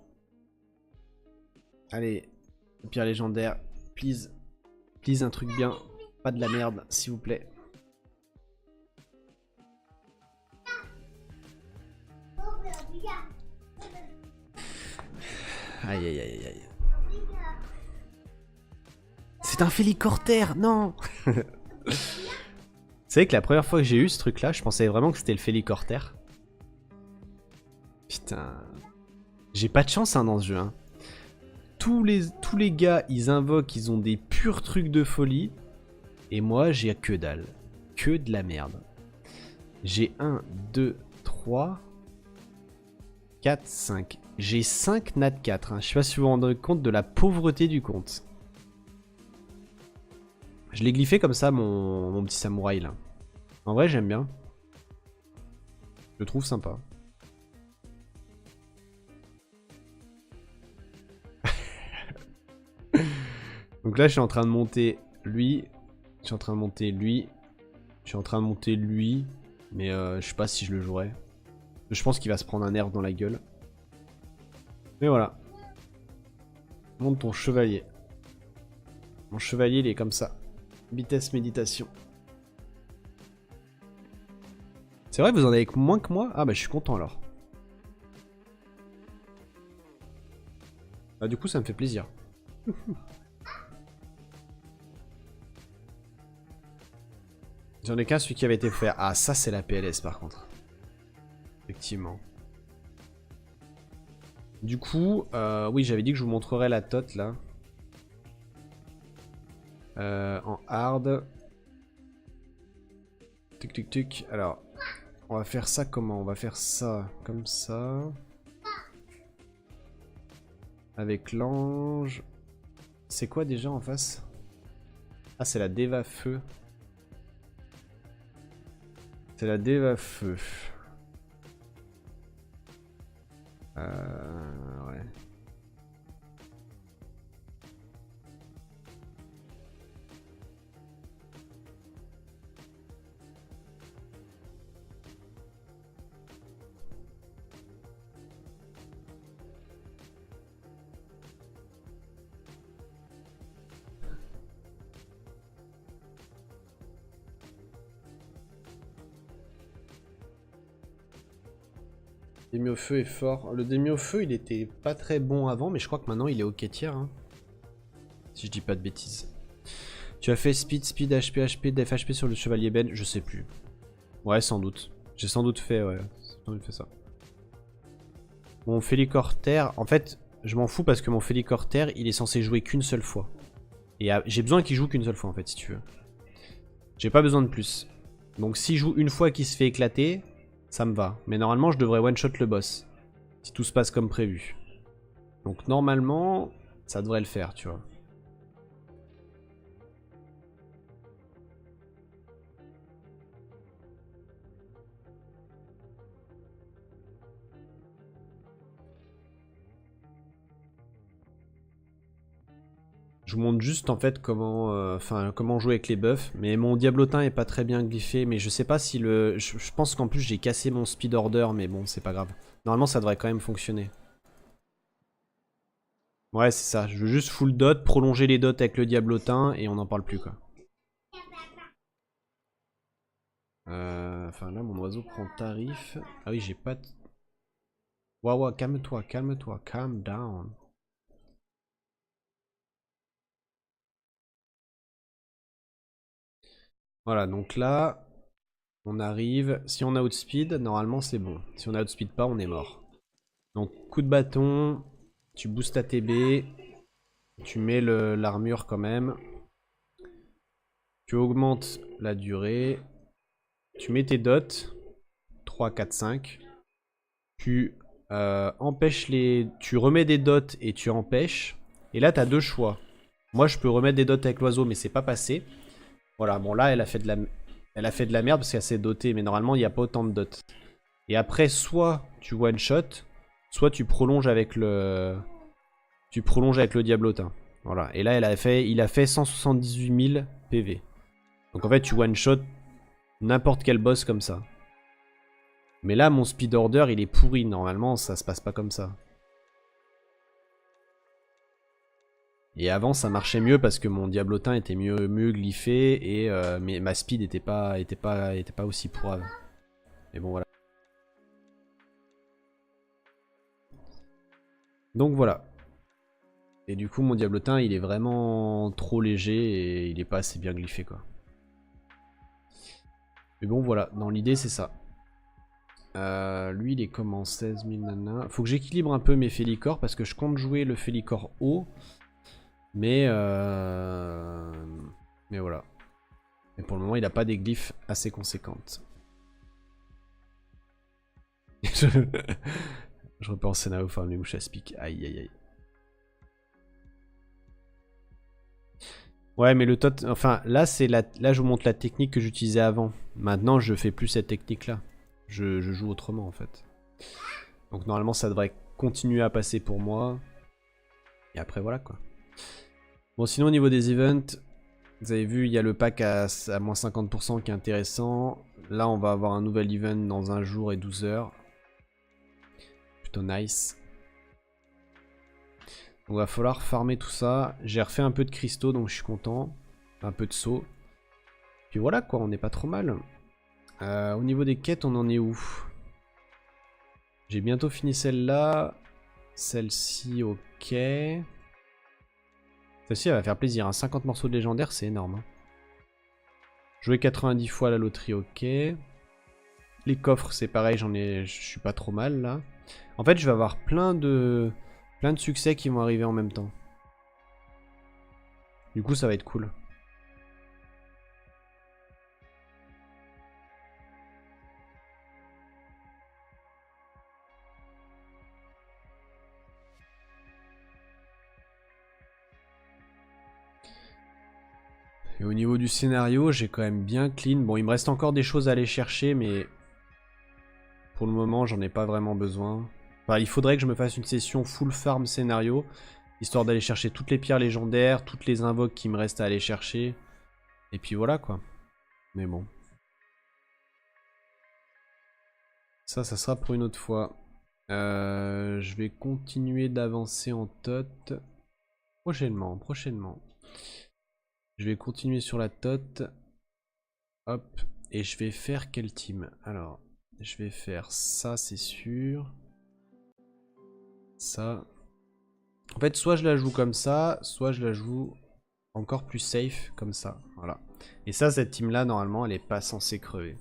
Speaker 1: Allez, pierre légendaire. Please. Please, un truc bien. Pas de la merde, s'il vous plaît. Aïe aïe aïe aïe. C'est un Félicortaire, non. C'est vrai que la première fois que j'ai eu ce truc là, je pensais vraiment que c'était le Félicortaire. Putain. J'ai pas de chance hein, dans ce jeu. Hein. Tous les gars, ils invoquent, ils ont des purs trucs de folie. Et moi, j'ai que dalle. Que de la merde. J'ai 1, 2, 3, 4, 5. J'ai 5 nat 4. Hein. Je sais pas si vous vous rendez compte de la pauvreté du compte. Je l'ai glyphé comme ça, mon petit samouraï là. En vrai, j'aime bien. Je le trouve sympa. Donc là, je suis en train de monter lui. Je suis en train de monter lui. Je suis en train de monter lui. Mais je sais pas si je le jouerai. Je pense qu'il va se prendre un nerf dans la gueule. Mais voilà. Monte ton chevalier. Mon chevalier, il est comme ça. Vitesse méditation. C'est vrai, vous en avez moins que moi? Ah bah je suis content alors. Bah du coup, ça me fait plaisir. J'en ai qu'un, celui qui avait été fait. Ah, ça c'est la PLS par contre. Effectivement. Du coup, oui, j'avais dit que je vous montrerais la tot là. En hard. Tuc tuc tuc. Alors, on va faire ça comment? On va faire ça comme ça. Avec l'ange. C'est quoi déjà en face? Ah, c'est la Deva Feu. C'est la Deva Feu. Ouais. Démi au feu est fort. Le démi au feu, il était pas très bon avant, mais je crois que maintenant il est ok tier. Hein. Si je dis pas de bêtises. Tu as fait speed, HP, HP, def HP sur le chevalier Ben, je sais plus. Ouais, sans doute. J'ai sans doute fait, ouais. Sans doute fait ça. Mon Félicorter, en fait, je m'en fous parce que mon Félicorter, il est censé jouer qu'une seule fois. Et j'ai besoin qu'il joue qu'une seule fois, en fait, si tu veux. J'ai pas besoin de plus. Donc s'il joue une fois qu'il se fait éclater, ça me va. Mais normalement, je devrais one-shot le boss. Si tout se passe comme prévu. Donc normalement, ça devrait le faire, tu vois. Je vous montre juste en fait comment jouer avec les buffs. Mais mon diablotin est pas très bien glyphé. Mais je sais pas si le... Je pense qu'en plus j'ai cassé mon speed order. Mais bon, c'est pas grave. Normalement ça devrait quand même fonctionner. Ouais, c'est ça. Je veux juste full dot, prolonger les dots avec le diablotin. Et on n'en parle plus quoi. Enfin là mon oiseau prend tarif. Ah oui, j'ai pas... Waouh, calme-toi, calme-toi, calm down. Voilà, donc là, on arrive. Si on a outspeed, normalement c'est bon. Si on a outspeed pas, on est mort. Donc coup de bâton, tu boostes ta TB, tu mets l'armure quand même. Tu augmentes la durée. Tu mets tes dots. 3, 4, 5. Tu empêches les... Tu remets des dots et tu empêches. Et là, tu as deux choix. Moi, je peux remettre des dots avec l'oiseau, mais c'est pas passé. Voilà, bon là, elle a fait de la merde parce qu'elle s'est dotée. Mais normalement, il n'y a pas autant de dots. Et après, soit tu one-shot, soit tu prolonges avec le... Tu prolonges avec le diablotin. Voilà. Et là, il a fait 178 000 PV. Donc en fait, tu one-shot n'importe quel boss comme ça. Mais là, mon speed order, il est pourri. Normalement, ça se passe pas comme ça. Et avant, ça marchait mieux parce que mon diablotin était mieux glyphé et mais ma speed était pas aussi pourrave. Mais bon, voilà. Donc voilà. Et du coup, mon diablotin, il est vraiment trop léger et il est pas assez bien glyphé, quoi. Mais bon, voilà. Dans l'idée, c'est ça. Lui, il est comment 16 000 nana. Faut que j'équilibre un peu mes Félicors parce que je compte jouer le Félicor haut. Mais voilà. Mais pour le moment, il a pas des glyphes assez conséquentes. Je repense scénario Farm les mouches à speak. Aïe aïe aïe. Ouais, mais le tot... Enfin, là, là, je vous montre la technique que j'utilisais avant. Maintenant, je fais plus cette technique-là. Je joue autrement, en fait. Donc, normalement, ça devrait continuer à passer pour moi. Et après, voilà, quoi. Bon, sinon, au niveau des events, vous avez vu, il y a le pack à moins 50% qui est intéressant. Là, on va avoir un nouvel event dans 1 jour et 12 heures. Plutôt nice. Donc, va falloir farmer tout ça. J'ai refait un peu de cristaux, donc je suis content. Un peu de saut. Puis voilà, quoi, on n'est pas trop mal. Au niveau des quêtes, on en est où? J'ai bientôt fini celle-là. Celle-ci, ok. Celle-ci, elle va faire plaisir. Hein. 50 morceaux de légendaire, c'est énorme. Hein. Jouer 90 fois à la loterie, ok. Les coffres, c'est pareil, je suis pas trop mal, là. En fait, je vais avoir plein de succès qui vont arriver en même temps. Du coup, ça va être cool. Et au niveau du scénario, j'ai quand même bien clean. Bon, il me reste encore des choses à aller chercher, mais pour le moment, j'en ai pas vraiment besoin. Enfin, il faudrait que je me fasse une session full farm scénario, histoire d'aller chercher toutes les pierres légendaires, toutes les invoques qui me restent à aller chercher. Et puis voilà, quoi. Mais bon. Ça sera pour une autre fois. Je vais continuer d'avancer en tot. Prochainement. Je vais continuer sur la tot. Hop. Et je vais faire quel team? Alors, je vais faire ça, c'est sûr. ça. En fait, soit je la joue comme ça, soit je la joue encore plus safe comme ça. Voilà. Et ça, cette team-là, normalement, elle est pas censée crever.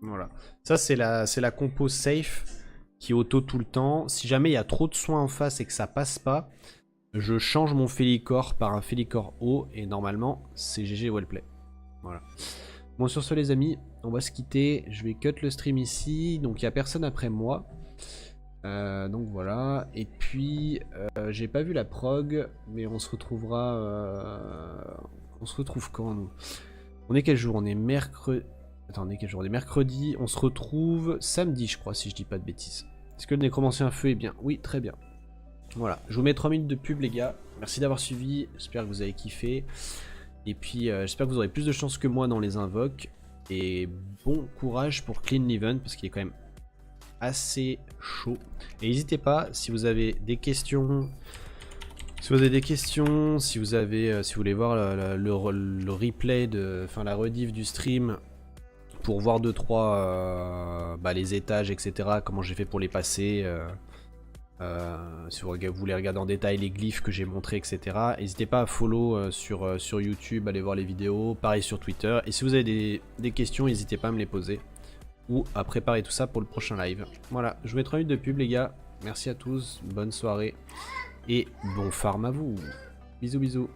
Speaker 1: Voilà. Ça, c'est la compo safe qui auto tout le temps. Si jamais il y a trop de soins en face et que ça passe pas, je change mon Félicor par un Félicor haut et normalement, c'est GG wellplay. Voilà. Bon, sur ce, les amis, on va se quitter. Je vais cut le stream ici. Donc, il n'y a personne après moi. Donc voilà. Et puis, j'ai pas vu la prog, mais on se retrouvera. On se retrouve quand, nous? On est quel jour? On est mercredi. Attendez, quel jour? On est mercredi. On se retrouve samedi, je crois, si je dis pas de bêtises. Est-ce que le nécromancien feu est bien? Oui, très bien. Voilà. Je vous mets 3 minutes de pub, les gars. Merci d'avoir suivi. J'espère que vous avez kiffé. Et puis, j'espère que vous aurez plus de chance que moi dans les invoques. Et bon courage pour Clean l'event, parce qu'il est quand même assez chaud. Et n'hésitez pas, si vous avez des questions, si vous avez, si vous voulez voir le replay enfin la rediff du stream pour voir 2-3 les étages, etc. Comment j'ai fait pour les passer. Si vous voulez regarder en détail les glyphes que j'ai montrés, etc. N'hésitez pas à follow sur YouTube, allez voir les vidéos, pareil sur Twitter. Et si vous avez des questions, n'hésitez pas à me les poser. Ou à préparer tout ça pour le prochain live. Voilà, je vous mets 3 minutes de pub, les gars. Merci à tous, bonne soirée. Et bon farm à vous. Bisous, bisous.